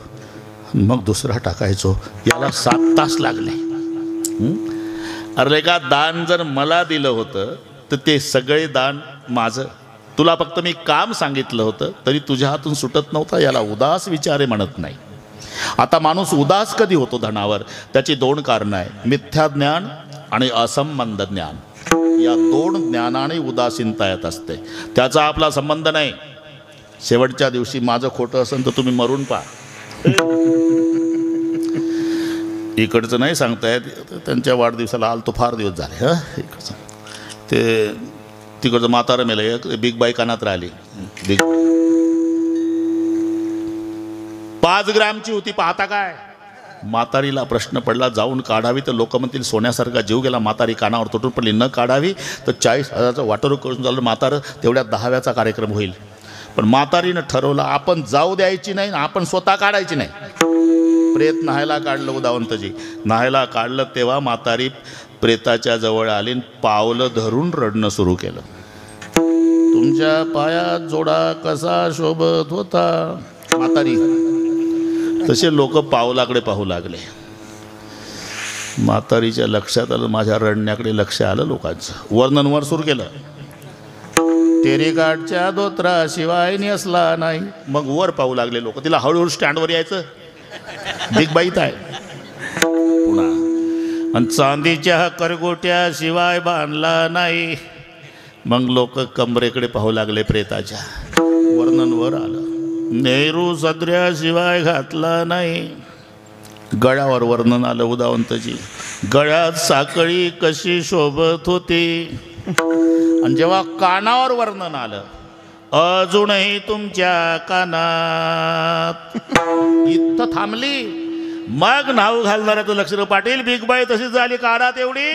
A: मग दुसरा टाकायचो. याला 7 तास लागले. अरे का दान जर मला दिलं होतं तर ते सगळे दान माझं. तुला फक्त मी काम सांगितलं होतं तरी तुझ्या हातून सुटत नव्हता. याला उदास विचारे म्हणत नाही. आता माणूस उदास कधी होतो धनावर? त्याची 2 कारणं आहे, मिथ्या ज्ञान आणि असंबंध ज्ञान. या 2 ज्ञानाने उदासीनता येत असते. त्याचा आपला संबंध नाही. शेवटच्या दिवशी माझं खोटं असेल तर तुम्ही मरून पहा. इकडचं नाही सांगता येत. त्यांच्या वाढदिवसाला आलतो, फार दिवस झाले. इकडचं ते तिकडचं म्हातारं मेलं. एक बिग बाई कानात राहिली. 5 ग्रॅमची होती. पाहता काय? म्हातारीला प्रश्न पडला, जाऊन काढावी तर लोक म्हणतील सोन्यासारखा जीव गेला. म्हातारी कानावर तुटून पडली. न काढावी तर 40,000चं वाटोरं करून झालं. म्हातारं तेवढ्या 10व्याचा कार्यक्रम होईल. पण म्हातारीनं ठरवलं आपण जाऊ द्यायची नाही, आपण स्वतः काढायची नाही. प्रेत न्हायला काढलं उदावंतजी. न्हायला काढलं तेव्हा म्हातारी प्रेताच्या जवळ आली, पावलं धरून रडणं सुरू केलं. तुमच्या पायात जोडा कसा शोभत होता म्हातारी. तसे लोक पावलाकडे पाहू लागले. म्हातारीच्या लक्षात आलं, माझ्या रडण्याकडे लक्ष आलं लोकांचं. वर्णनवर सुरू केलं. तेरेकाठच्या धोत्राशिवाय नेसला नाही. मग वर पाहू लागले लोक. तिला हळूहळू स्टँडवर यायचं. बिग बाईत आहे पुन्हा. आणि चांदीच्या करगोट्याशिवाय बांधला नाही. मग लोक कमरेकडे पाहू लागले प्रेताच्या. वर्णनवर आलं. नेहरू सदऱ्याशिवाय घातला नाही. गळ्यावर वर्णन आलं उदावंतजी. गळ्यात साखळी कशी शोभत होती. आणि जेव्हा कानावर वर्णन आलं, अजूनही तुमच्या कानात. इथं थांबली. मग नाव घालणाऱ्याचं लक्ष. पाटील बिग बाई तशीच झाली. काढा तेवढी.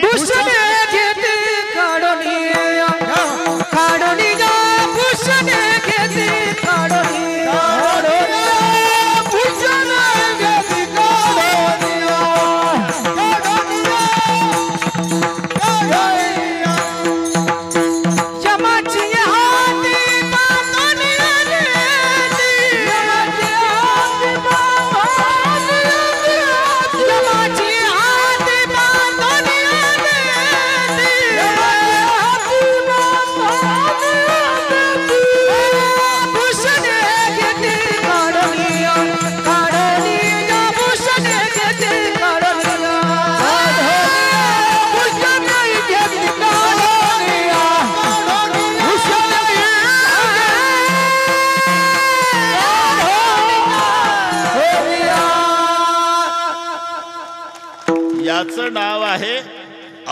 A: याचं नाव आहे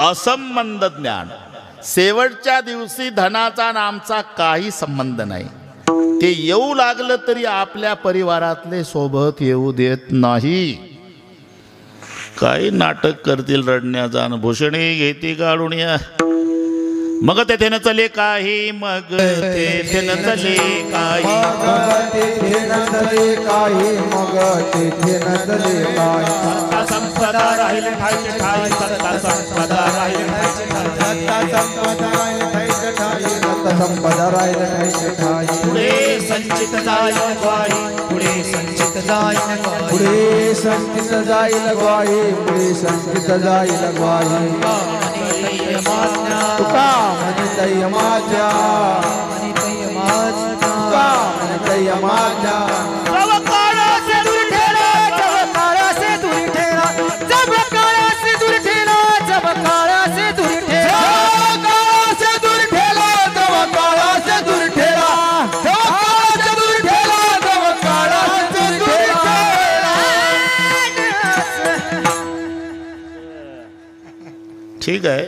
A: असंबंध ज्ञान. शेवटच्या दिवशी धनाचा नामचा काही संबंध नाही. ते येऊ लागलं तरी आपल्या परिवारातले सोबत येऊ देत नाही. काही नाटक करतील रडण्याचा. भूषणी घेती काढून या. मग तेथे न चले काही. मग तेथे न चले काही.
B: मग तेथे न चले काही.
A: संपदा राहील ठाई ठाई. सत्ता संपदा राहील ठाई ठाई.
B: संपदा राहील ठाई ठाई.
A: पुढे संचित जाईल ग्वाही. पुढे संचित जाईल ग्वाही.
B: पुढे संचित जाईल ग्वाही. पुढे संचित जाईल ग्वाही. तुका म्हणतय माझ्या. तुका म्हणतय माझ्या.
A: ठीक आहे.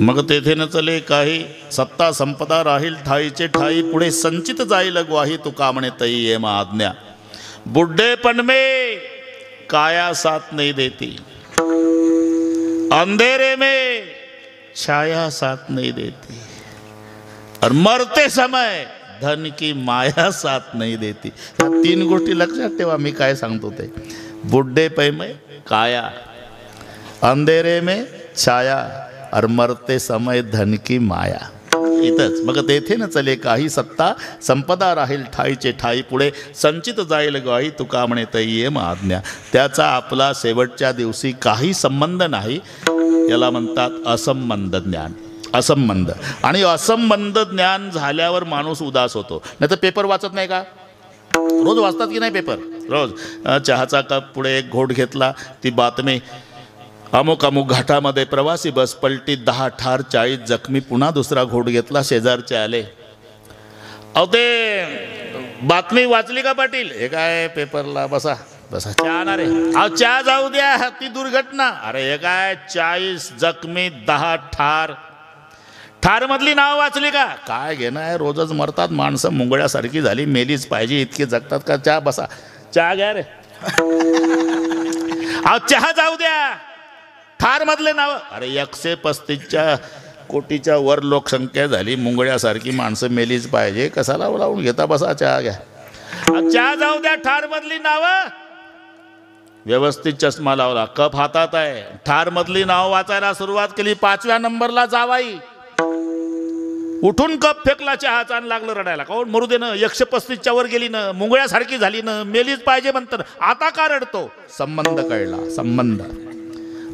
A: मग तेथे न चले काही, सत्ता संपदा राहील ठाईचे ठाई, पुढे संचित जाईल ग्वाही, तुका म्हणे तई ये मा आज्ञा. बुढ़ेपन में काया साथ नहीं देती, अंधेरे में छाया साथ नहीं देती, और मरते समय धन की माया साथ नहीं देती. या 3 गोष्टी लक्षात ठेवा. मी काय सांगतो ते. बुढ़ेपन में काया, अंधेरे में छाया, और मरते समय धन की माया. इथंच. मग तेथे न चले काही, सत्ता संपदा राहील ठाईचे ठाई, पुढे संचित जाईल ग्वाही, तुका म्हणे तई ये मा आज्ञा. त्याचा आपला शेवटच्या दिवशी काही संबंध नाही. याला म्हणतात असंबंध ज्ञान. असंबंध. आणि असंबंध ज्ञान झाल्यावर माणूस उदास होतो. नाही तर पेपर वाचत नाही का? रोज वाचतात की नाही पेपर? रोज. चहाचा कप पुढे एक घोट घेतला, ती बातमी, अमुक अमुक घाटामध्ये प्रवासी बस पलटी, 10 ठार 40 जखमी. पुन्हा दुसरा घोट घेतला, शेजारचे आले, अहो ते बातमी वाचली का पाटील? हे काय पेपरला, बसा बसा, चहा आणा रे. अहो चहा जाऊ द्या, ती दुर्घटना. अरे हे काय 40 जखमी 10 ठार. ठार मधली नाव वाचली का? काय घेणं आहे, रोजच मरतात माणसं, मुंगळ्यासारखी झाली, मेलीच पाहिजे, इतके जगतात का? चहा बसा, चहा घ्या रे. अहो चहा जाऊ द्या, ठार मधले नाव. अरे 135 कोटीच्या वर लोकसंख्या झाली, मुंगळ्यासारखी माणसं मेलीच पाहिजे, कसाला लावून घेता? बसा, चहा घ्या. चहा जाऊ द्या, ठार मधली नावं. व्यवस्थित चष्मा लावला, कप हातात आहे, ठार मधली नाव वाचायला सुरुवात केली. 5व्या नंबरला जावाई उठून कप फेकला चहाचा आणि लागलं रडायला. काऊन? मरू दे ना, 135च्या वर गेली ना, मुंगळ्यासारखी झाली ना, मेलीच पाहिजे म्हणतं. आता का रडतो? संबंध कळला. संबंध.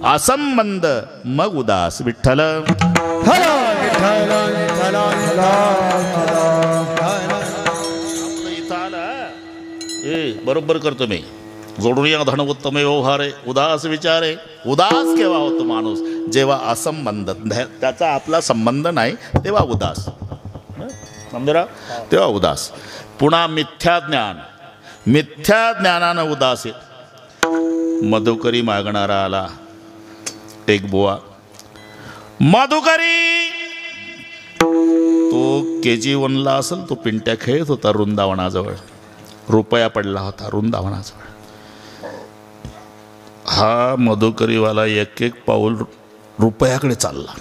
A: असंबंध मग उदास. विठ्ठल इथं आला. बरोबर करतो मी. जोडून या धन उत्तम व्यवहारे, उदास विचारे. उदास केव्हा होतो माणूस? जेव्हा असंबंध, त्याचा आपला संबंध नाही, तेव्हा उदास. समजरा? तेव्हा उदास. पुन्हा मिथ्या ज्ञान. मिथ्या ज्ञानानं उदास आहे. मधुकरी मागणारा आला, एक बुवा. मधुकरी तो KG1ला असेल, तो पिंट्या खेळत होता वृंदावनाजवळ. रुपया पडला होता वृंदावनाजवळ. हा मधुकरीवाला एक एक पाऊल रुपयाकडे चालला.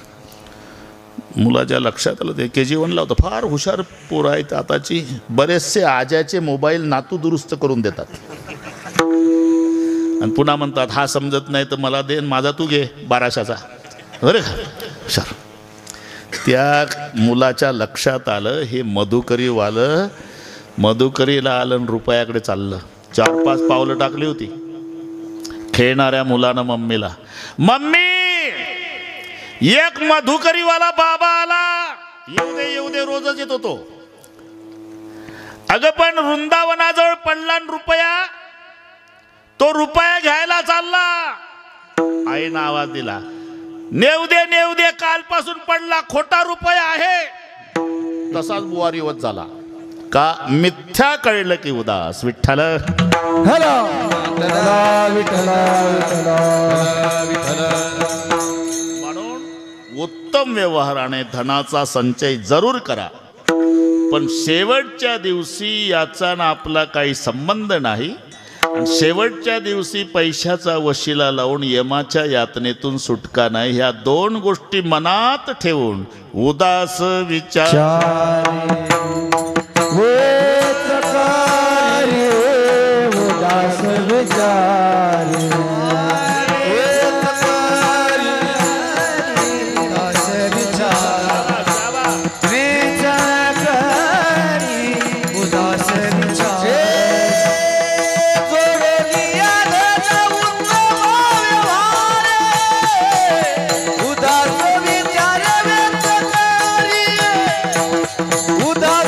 A: मुलाच्या लक्षात आलं ते KG1ला होतं. फार हुशार पोरं आहेत आताची. बरेचसे आज्याचे मोबाईल नातू दुरुस्त करून देतात आणि पुन्हा म्हणतात, हा समजत नाही तर मला दे, माझा तू घे 1200चा. अरे हुशार. त्या मुलाच्या लक्षात आलं हे मधुकरीवालं. मधुकरीला आलं, रुपयाकडे चाललं. 4-5 पावलं टाकली होती. खेळणाऱ्या मुलानं मम्मीला, मम्मी एक मधुकरीवाला बाबा आला, येऊ दे रोजच येतो तो. अगं पण वृंदावनाजवळ पडला रुपया, तो रुपया घ्यायला चालला. आईनं आवाज दिला, नेऊ दे, कालपासून पडला, खोटा रुपया आहे. तसाच बुवारी होत झाला. का? मिथ्या कळलं की उदास. विठ्ठल म्हणून उत्तम व्यवहाराने धनाचा संचय जरूर करा, पण शेवटच्या दिवशी याचा ना आपला काही संबंध नाही. शेवटच्या दिवशी पैशाचा वशिला लावून यमाच्या यातनेतून सुटका नाही. ह्या 2 गोष्टी मनात ठेवून उदास विचार
B: उदास विचार उदास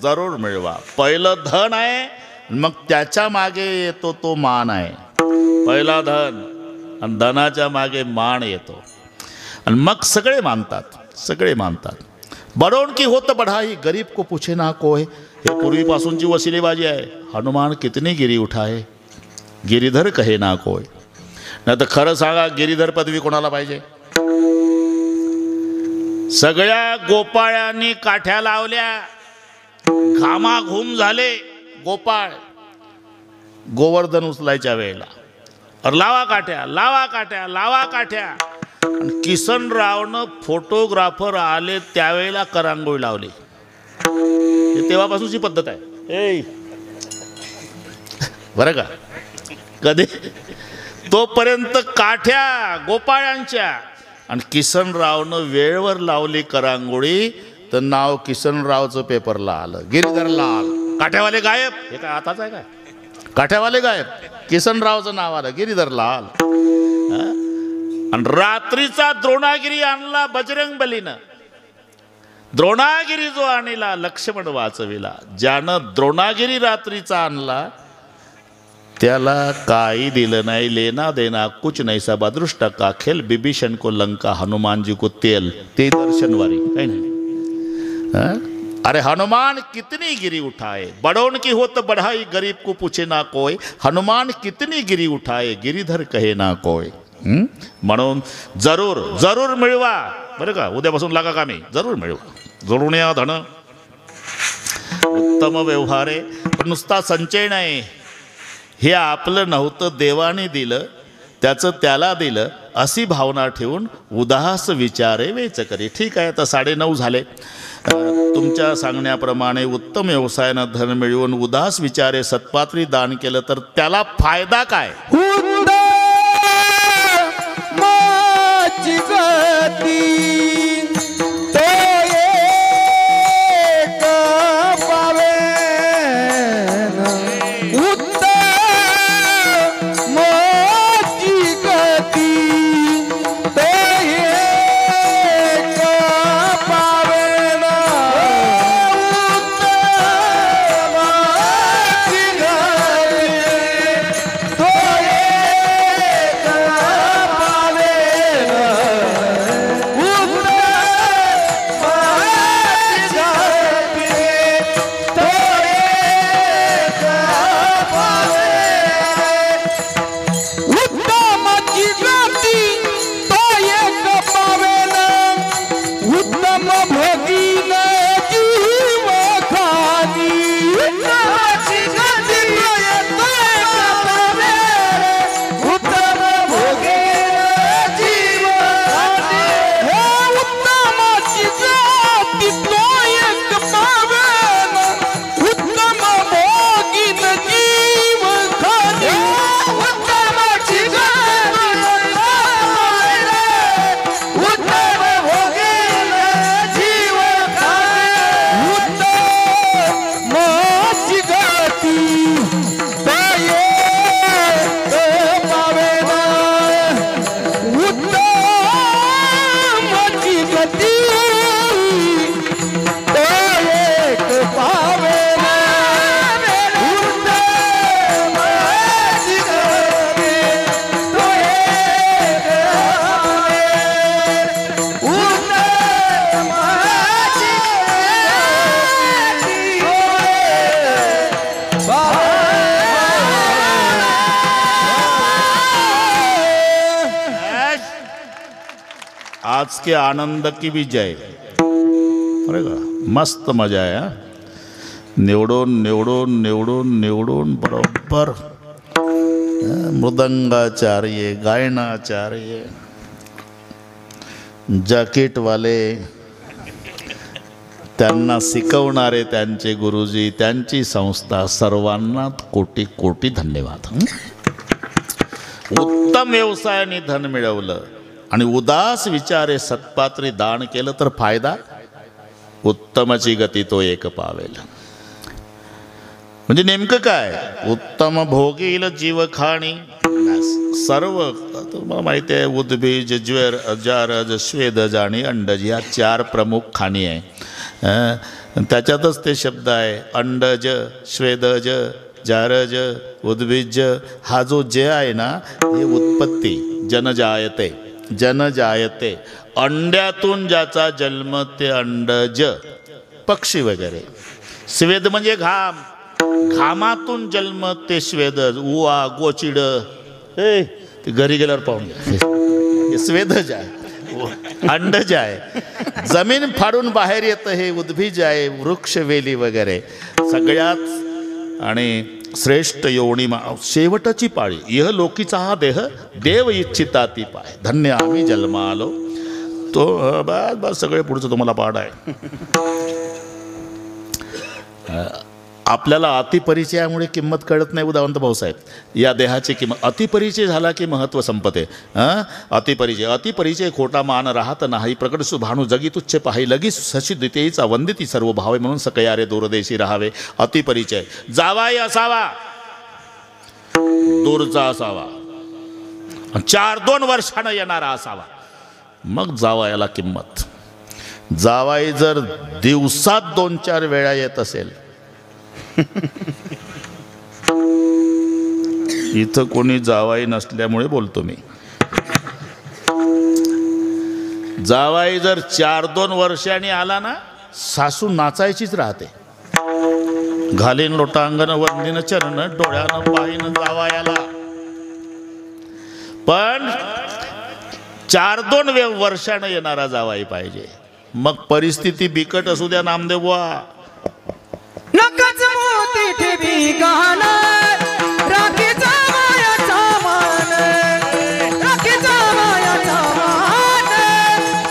A: जरूर मिळवा. पहिलं धन आहे, मग त्याच्या मागे येतो तो मान आहे. पहिला धन आणि धनाच्या मागे मान येतो आणि मग सगळे मानतात. बडोन की होत बढाई गरीब को पूछे ना कोय. हे पूर्वीपासूनची वसिलेबाजी आहे. हनुमान कितनी गिरी उठाए गिरीधर कहे ना कोय. नाही तर खरं सांगा, गिरीधर पदवी कोणाला पाहिजे? सगळ्या गोपाळांनी काठ्या लावल्या, घामाघूम झाले गोपाळ गोवर्धन उचलायच्या वेळेला. लावा काठ्या. आणि किसनरावनं फोटोग्राफर आले त्यावेळेला करांगोळी लावली. तेव्हापासूनची पद्धत आहे बरं का. कधी तोपर्यंत काठ्या गोपाळांच्या, आणि किसनरावनं वेळेवर लावली करांगोळी तर नाव किसनरावचं पेपरला आलं, गिरीधर लाल. काठ्यावाले गायब. हे काय आताच आहे काय? काठ्यावाले गायब, किसनरावचं नाव आलं गिरीधर लाल. आणि रात्रीचा द्रोणागिरी आणला बजरंग बलीनं. द्रोणागिरी जो आणला लक्ष्मण वाचविला. ज्यानं द्रोणागिरी रात्रीचा आणला त्याला काही दिलं नाही. लेना देना कुछ नहीं, सब अदृष्ट का खेल. विभीषण को लंका, हनुमान जी को तेल. ते दर्शनवारी काही नाही. अरे हनुमान कितनी गिरी उठाए, बड़ोन की होत बढ़ाई गरीब को पूछे ना कोय. हनुमान कितनी गिरी उठाए गिरीधर कहे ना कोय. म्हणून जरूर मिळवा बरं का. उद्यापासून लागा कामी, जरूर मिळवा. जोडून या धन. उत्तम व्यवहार आहे, पण नुसता संचय नाही. हे आपलं नव्हतं, देवाने दिलं, त्याचं त्याला दिलं अशी भावना ठेवून उदास विचारे वेच करी. ठीक आहे, आता 9:30 झाले. तुमच्या सांगण्याप्रमाणे उत्तम व्यवसायानं धन मिळवून उदास विचारे सत्पात्री दान केलं तर त्याला फायदा काय? आज के आनंद की भी जय. अरे का मस्त मजा आहे. निवडून बरोबर मृदंगाचार्य, गायनाचार्य, जॅकेटवाले, त्यांना शिकवणारे त्यांचे गुरुजी, त्यांची संस्था, सर्वांना कोटी कोटी धन्यवाद. उत्तम व्यवसायाने धन मिळवलं आणि उदास विचारे सत्पात्री दान केलं तर फायदा. उत्तमची गती तो एक पावेल. म्हणजे नेमकं काय? उत्तम भोगील जीवखाणी. सर्व तुम्हाला माहिती आहे, उद्बीज, ज्वर, अजारज, स्वेदज आणि अंडज या 4 प्रमुख खाणी आहे. त्याच्यातच ते शब्द आहे अंडज स्वेदज जारज उद्भिज. हा जो जे आहे ना हे उत्पत्ती जनजायते जनजायते. अंड्यातून ज्याचा जन्म ते अंडज पक्षी वगैरे. स्वेद म्हणजे घाम, घामातून जन्म ते स्वेद. उआ गोचिड हे ते घरी गेल्यावर पाहून घ्या. स्वेदज आहे, अंडज आहे. जमीन फाडून बाहेर येतं हे उद्भिज आहे, वृक्ष वेली वगैरे. सगळ्यात आणि श्रेष्ठ योनी शेवटची पाळी इह लोकीचा हा देह देव इच्छिता ती पाय. धन्य आम्ही जन्मा आलो. तो बस बस सगळे पुढचं तुम्हाला पाठ आहे. आपल्याला अतिपरिचयामुळे किंमत कळत नाही उदावंत भाऊसाहेब. या देहाची किंमत अतिपरिचय झाला की महत्त्व संपते. अतिपरिचय अतिपरिचय खोटा मान राहत नाही. प्रकट सुभाणू जगी तुच्छ पाही लगी शशी द्वितीयचा वंदिती सर्व भावे म्हणून सकयारे दूरदेशी राहावे. अतिपरिचय जावाई असावा, दूरचा असावा, 4-2 वर्षानं येणारा असावा, मग जावायाला किंमत. जावाई जर दिवसात 2-4 वेळा येत असेल, इथं कोणी जावाई नसल्यामुळे बोलतो मी. जावाई जर 4-2 वर्षांनी आला ना, सासू नाचायचीच राहते. घालीन लोटांगण वंदीन चरण डोळ्यानं पाहिन जावायाला. पण 4-2 वर्षानं येणारा जावाई पाहिजे. मग परिस्थिती बिकट असू द्या नामदेवा,
C: नकच मोती ठेवी गहाण राखी जावयाचा मान, राखी जावयाचा मान,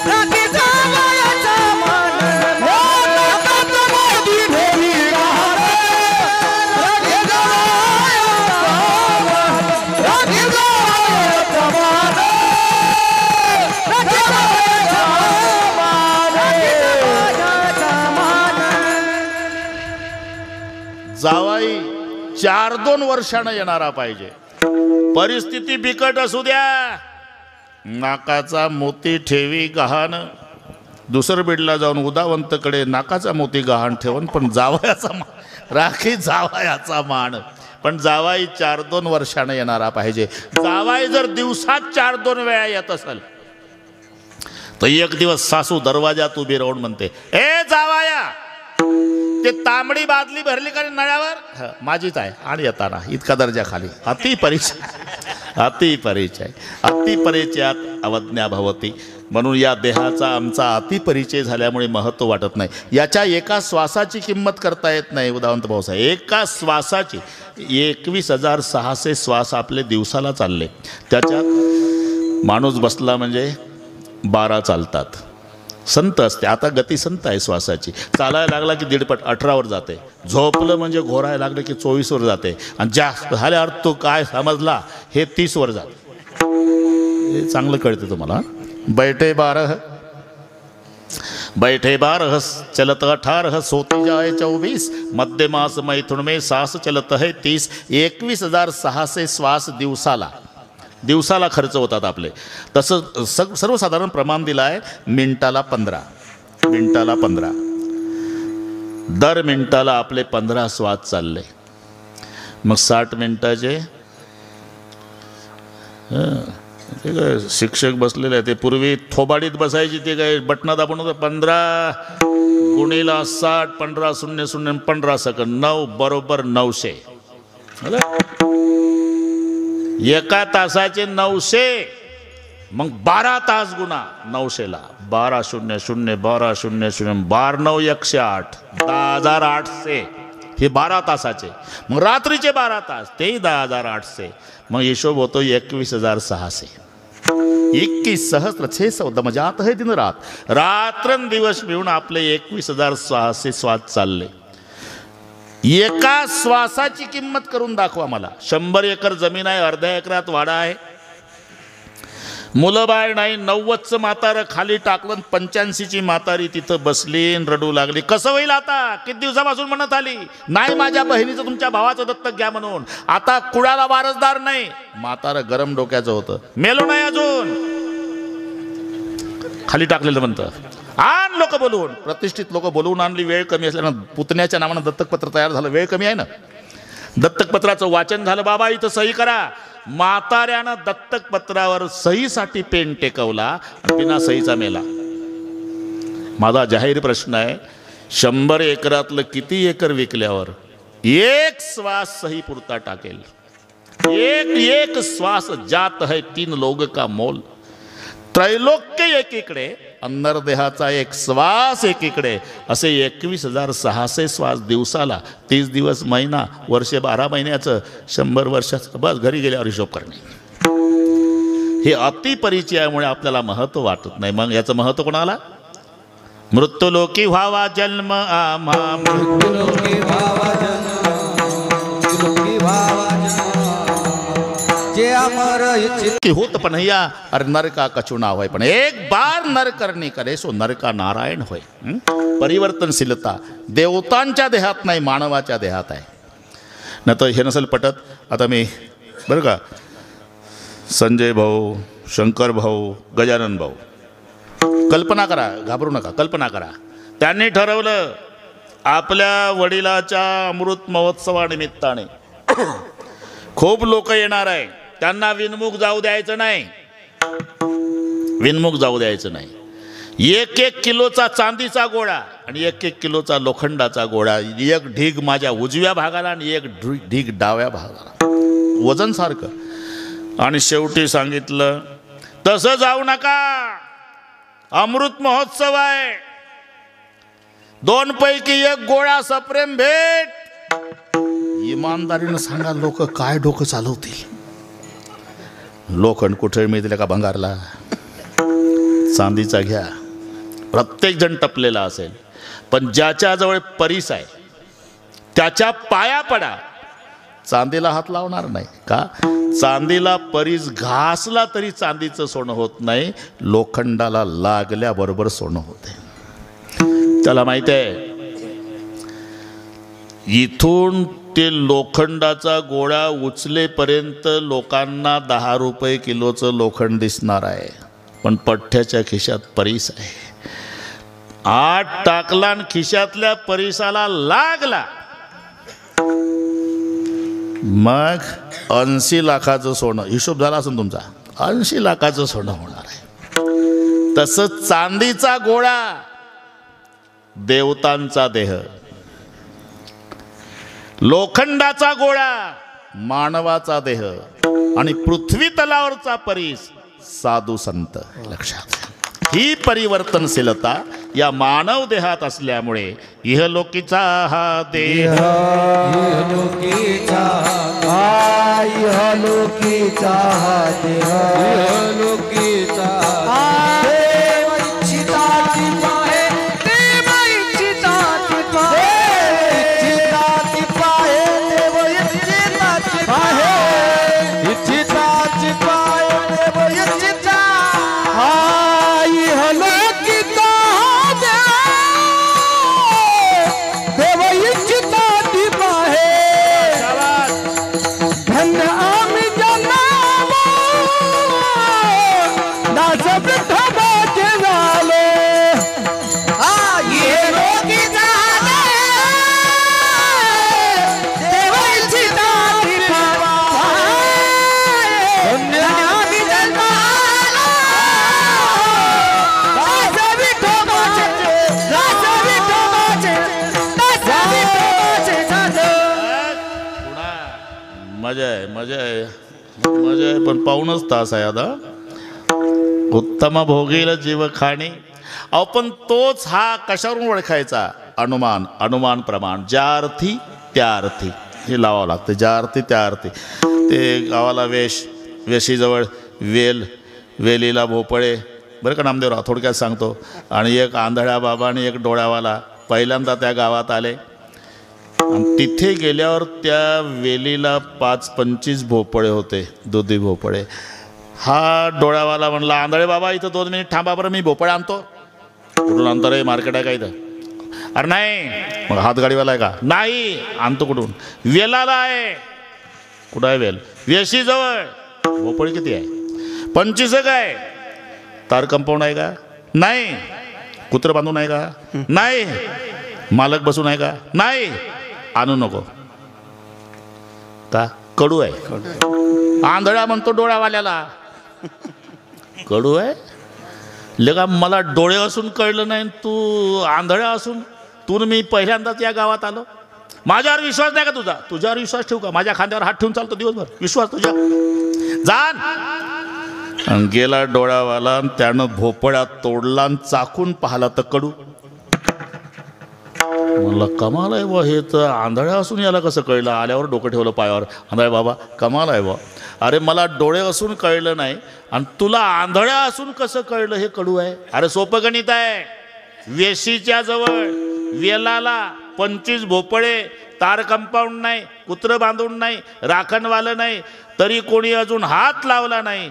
C: राखी जावयाचा मान. नकच मोती ठेवी गहाण राखी जावयाचा मान, राखी जावयाचा मान, राखी जावयाचा मान, राखी जावयाचा मान.
A: जावाई 4-2 वर्षानं येणारा पाहिजे. परिस्थिती बिकट असू द्या, नाकाचा मोती ठेवी गहाण. दुसरं बिडला जाऊन उदावंतकडे नाकाचा मोती गहाण ठेवून पण जावयाचा राखी जावयाचा मान. पण जावाई 4-2 वर्षानं येणारा पाहिजे. जावाई जर दिवसात 4-2 वेळा येत असेल तर एक दिवस सासू दरवाजात उभी राहून म्हणते, ए जावाया, ते तांबडी बादली भरली का नळ्यावर? माझीच आहे आणि येताना इतका दर्जा खाली. अतिपरिचय अतिपरिचय अतिपरिचयात अवज्ञा भवती. म्हणून या देहाचा आमचा अतिपरिचय झाल्यामुळे महत्त्व वाटत नाही. याच्या एका श्वासाची किंमत करता येत नाही उदावंत भाऊसाहेब. एका श्वासाची 21,600 श्वास आपले दिवसाला चालले. त्याच्यात माणूस बसला म्हणजे 12 चालतात. संत असते. आता गती संत आहे श्वासाची. चालायला लागला की 1.5 18वर जाते. झोपलं म्हणजे घोरायला लागलं की 24वर जाते. आणि जास्त झाल्यावर तो काय समजला हे 30वर जाते. हे चांगलं कळते तुम्हाला. बैठे 12 चलत 18 सोती जाए 24 मध्य मास मैथुन में सांस चलत है 30. 21,600 श्वास दिवसाला खर्च होतात आपले. तसं सर्वसाधारण प्रमाण दिलं आहे मिनिटाला 15. दर मिनिटाला आपले 15 श्वास चालले. मग 60 मिनिटाचे ते काय शिक्षक बसलेले आहे. ते पूर्वी थोबाडीत बसायची, ते काय बटना दाबून होतं. 15 गुणिला 60 15 15 सेकंद 9 बरोबर 900. एका तासाचे 900. मग 12 तास गुणा 900ला 1200 1200 12 108 10,800. हे 12 तासाचे. मग रात्रीचे 12 तास तेही 10,800. मग हिशोब होतो 21,600. 21 सहस्त्र 600 दमजात है दिन रात. रात्रंदिवस मिळून आपले 21,600 श्वास चालले. एका श्वासाची किंमत करून दाखवा मला. 100 एकर जमीन आहे, अर्ध्या एकरात वाडा आहे, मुलं बाळ नाही, 90चं म्हातारं खाली टाकलं, 85ची म्हातारी तिथं बसली रडू लागली. कसं होईल आता? किती दिवसापासून म्हणत आली नाही माझ्या बहिणीचं तुमच्या भावाचं दत्तक घ्या म्हणून. आता कुळाला वारसदार नाही. म्हातारं गरम डोक्याचं होतं, मेलो नाही अजून, खाली टाकलेलं म्हणतं. आण लोक बोलवून, प्रतिष्ठित लोक बोलवून आणली. वेळ कमी असल्यानं पुतण्याच्या नावानं दत्तकपत्र तयार झालं. वेळ कमी आहे ना. दत्तकपत्राचं वाचन झालं. बाबा इथं सही करा. म्हाताऱ्यानं दत्तकपत्रावर सहीसाठी पेन टेकवला, बिना सहीचा मेला. माझा जाहीर प्रश्न आहे, 100 एकरातलं किती एकर विकल्यावर एक श्वास सही पुरता टाकेल? एक श्वास जात है 3 लोग का मोल. त्रैलोक्य एकीकडे, अंतर्देहाचा एक श्वास एकीकडे, असे 21,600 श्वास दिवसाला, 30 दिवस महिना, वर्षे 12 महिन्याचं, 100 वर्षाचं. बस घरी गेल्यावर हिशोब करणे. हे अतिपरिचयामुळे आपल्याला महत्व वाटत नाही. मग याचं महत्व कोणाला? मृत्यूलोकी व्हावा जन्म आम्हा,
B: मृत्युलोकी व्हावा जन्म, मृत्युलोकी व्हावा जन्म, जे अमर इच्छित
A: की होत पण या अरे नरका कछु नाव है, पण एक बार नर करणे करे सो नरका नारायण होय. परिवर्तनशीलता देवतांच्या देहात नाही, मानवाच्या देहात आहे. न तर हे नसेल पटत. आता मी बरं का, संजय भाऊ, शंकर भाऊ, गजानन भाऊ, कल्पना करा, घाबरू नका, कल्पना करा. त्यांनी ठरवलं आपल्या वडिलाच्या अमृत महोत्सवानिमित्ताने खूप लोक येणार आहे, त्यांना विनमुख जाऊ द्यायचं नाही. विनमुख जाऊ द्यायचं नाही. 1-1 किलोचा चांदीचा गोळा आणि 1-1 किलोचा लोखंडाचा गोळा, एक ढीग माझ्या उजव्या भागाला आणि एक ढीग डाव्या भागाला, वजन सारखं. आणि शेवटी सांगितलं तसं जाऊ नका, अमृत महोत्सव आहे, 2 पैकी 1 गोळा सप्रेम भेट. इमानदारीनं सांगा, लोक काय डोकं चालवतील? लोखंड कुठे मिळतील का भंगारला? चांदीचा घ्या. प्रत्येक जण टपलेला असेल, पण ज्याच्याजवळ परीस आहे त्याच्या पाया पडा. चांदीला हात लावणार नाही का? चांदीला परीस घासला तरी चांदीचं सोनं होत नाही, लोखंडाला लागल्याबरोबर सोनं होते. त्याला माहिती आहे, इथून ते लोखंडाचा गोळा उचलेपर्यंत लोकांना 10 रुपये किलोचं लोखंड दिसणार आहे, पण पठ्ठ्याच्या खिशात परीस आहे. 8 टाकला आणि खिशातल्या परीसाला लागला, मग 80 लाखाचं सोनं, हिशोब झाला असेल तुमचा, 80 लाखाचं सोनं होणार आहे. तसंच चांदीचा गोळा देवतांचा देह, लोखंडाचा गोळा मानवाचा देह आणि पृथ्वी तलावरचा परीस साधू संत. लक्षात घ्या, ही परिवर्तनशीलता या मानव देहात असल्यामुळे इहलोकीचा हा देह,
B: इहलोकीचा इहलोकीचा देह, इहलोकीचा देव इच्छिताची पाहे, देव इच्छिताची पाहे, इच्छिताची पाहे, देव इच्छिताची पाहे, इच्छिताची पाहे, देव इच्छिता. इहलोकीचा देव इच्छिताची पाहे, धन्य आम्ही जन्माला दास विठोबाचे झाले. इहलोकीचा देव इच्छिताची पाहे, धन्य आम्ही जन्माला दास विठोबाचे, दास विठोबाचे, दास विठोबाचे झाले.
A: मजा आहे, मजा आहे, मजा आहे. पण पाऊणच तास आहे आता. उत्तम भोगील जीव खाणे. अहो पण तोच हा कशावरून ओळखायचा? अनुमान, अनुमान प्रमाण. ज्या अर्थी त्या अर्थी हे लावावं लागतं. ज्या अर्थी त्या अर्थी. ते गावाला वेशीजवळ वेलीला भोपळे, बरं का नामदेवराव, थोडक्यात सांगतो. आणि एक आंधळ्या बाबा आणि एक डोळ्यावाला पहिल्यांदा त्या गावात आले. आणि तिथे गेल्यावर त्या वेलीला 5-25 भोपळे होते, दुधी भोपळे. हा डोळ्यावाला म्हणला, आंधळे बाबा इथं 2 मिनिट थांबा बरं, मी भोपळे आणतो. कुठून आणतो रे? मार्केट आहे का इथं? अरे नाही. मग हातगाडीवाला आहे का? नाही. आणतो कुठून? वेलाला आहे. कुठं आहे वेल? वेशीजवळ. भोपळे किती आहे? 25 आहे. तार कंपाऊंड आहे का? नाही. कुत्र बांधून आहे का? नाही. मालक बसून आहे का? नाही. आणू नको का? कडू आहे. आंधळा म्हणतो डोळावाल्याला कडू आहे. लेका मला डोळे असून कळलं नाही, तू आंधळा असून. तू मी पहिल्यांदाच या गावात आलो. माझ्यावर विश्वास नाही का तुझा? तुझ्यावर विश्वास ठेवू का? माझ्या खांद्यावर हात ठेवून चालतो दिवसभर. विश्वास तुझ्या जाण. गेला डोळावाला, त्यानं भोपळ्यात तोडला आणि चाकून पाहला तर कडू. मला कमाल आहे बा, हे तर आंधळ्या असून याला कसं कळलं? आल्यावर डोकं ठेवलं पायावर. आंधळा बाबा कमाल आहे बा. अरे मला डोळे असून कळलं नाही आणि तुला आंधळ्या असून कसं कळलं हे कडू आहे? अरे सोपं गणित आहे. वेशीच्या जवळ वेलाला 25 भोपळे, तार कंपाऊंड नाही, कुत्र बांधून नाही, राखणवालं नाही, तरी कोणी अजून हात लावला नाही.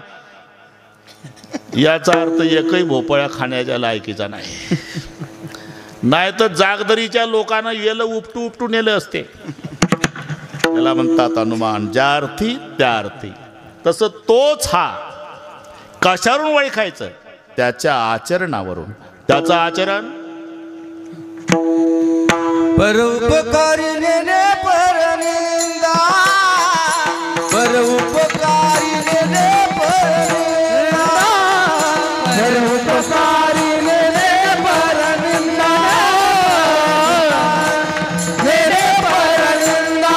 A: याचा अर्थ एकही भोपळा खाण्याच्या लायकीचा नाही. नाही तर जागदरीच्या लोकांना वेल उपटू उपटू नेलं असते. त्याला म्हणतात अनुमान. ज्या अर्थी त्या अर्थी. तसं तोच हा कशावरून ओळखायचं? त्याच्या आचरणावरून. त्याचं आचरण
B: परोपकारी नेने परनिंदा, परोपकारी नेने परनिंदा, परोपकारी नेने परनिंदा, नेने परनिंदा.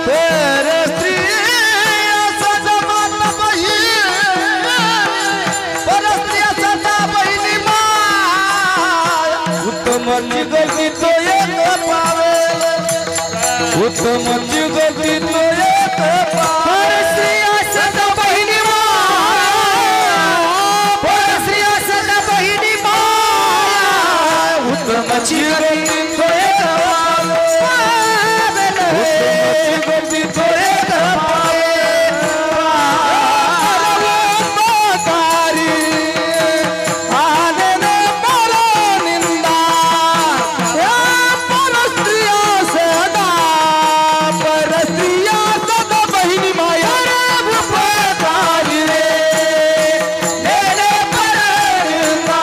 B: पर स्त्री सजमात बहीण, पर स्त्री सदा बहिणी माय. उत्तमाची गती तो एक पावेल, उत्तमाची गती तो एक पावेल. स्त्रिया सदा बहिणी माय, पर स्त्रिया सदा बहिणी माय. उत्तमाची गती तो एक पावेल, उत्तमाची गती तो एक पावेल. परोपकारी आनंद परनिंदा, परस्त्रिया सदा, परस्त्रिया सदा बहिणी माया. परोपकारी नेने परनिंदा,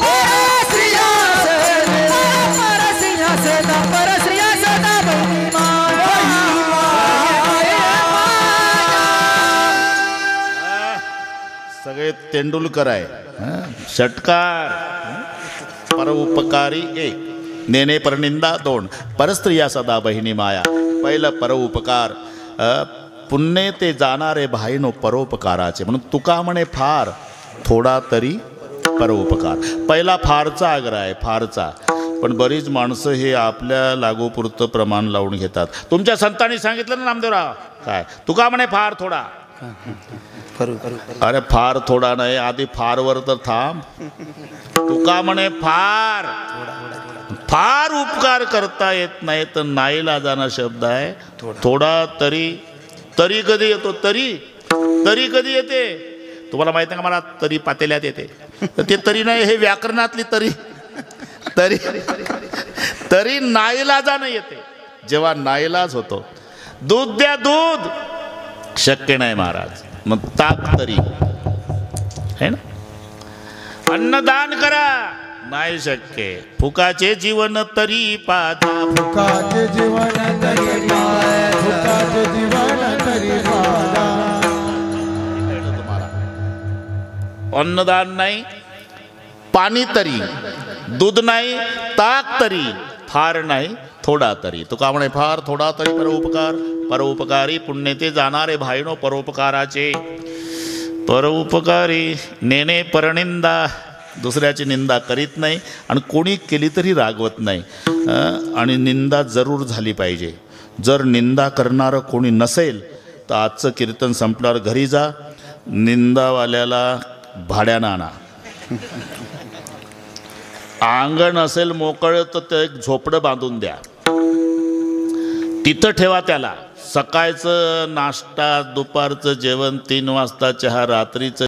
B: परस्त्रिया सदा, परस्त्रिया सदा, परस्त्रिया सदा बहिणी माया.
A: सगळे तेंडुलकर आहे. षटकार. परोपकारी 1, नेने परनिंदा 2, परस्त्रिया सदा बहिणी माया. पहिलं परोपकार. पुण्य ते जाणारे भाईनो परोपकाराचे. म्हणून तुका म्हणे फार थोडा तरी परोपकार. पहिला फारचा आग्रह आहे, फारचा. पण बरीच माणसं हे आपल्या लागूपुरतं प्रमाण लावून घेतात. तुमच्या संतांनी सांगितलं ना नामदेवराव, काय तुका म्हणे फार थोडा. अरे फार थोडा नाही, आधी फारवर तर थांब. तुका म्हणे फार. फार उपकार करता येत नाही तर नाईलाजाना शब्द आहे. थोडा तरी. तरी कधी येतो? तरी कधी येते? तुम्हाला माहिती आहे का? मला तरी पातेल्यात येते. ते तरी नाही, हे व्याकरणातली तरी. तरी नाईलाजानं येते. जेव्हा नाईलाज होतो, दूध द्या दूध, शक्य नाही महाराज, मग ताक तरी है ना. अन्नदान करा, नाही शक्य. फुकाचे जीवन तरी पाजा,
B: फुकाचे जीवन तरी पाय, फुकाचे जीवन तरी पाजा.
A: अन्नदान नाही, पाणी तरी, दूध नाही, ताक तरी, फार नाही थोडा तरी. तुका म्हणे फार थोडा तरी परोपकार. परोपकारी पुण्य ते जाणारे भाईनो परोपकाराचे. परोपकारी नेने परनिंदा. दुसऱ्याची निंदा करीत नाही आणि कोणी केली तरी रागवत नाही. आणि निंदा जरूर झाली पाहिजे. जर निंदा करणारं कोणी नसेल तर आजचं कीर्तन संपल्यावर घरी जा, निंदावाल्याला भाड्यानं आणा. अंगण असेल मोकळं तर ते एक झोपडं बांधून द्या, तिथं ठेवा त्याला. सकाळचं नाश्ता, दुपारचं जेवण, 3 वाजता चहा, रात्रीचं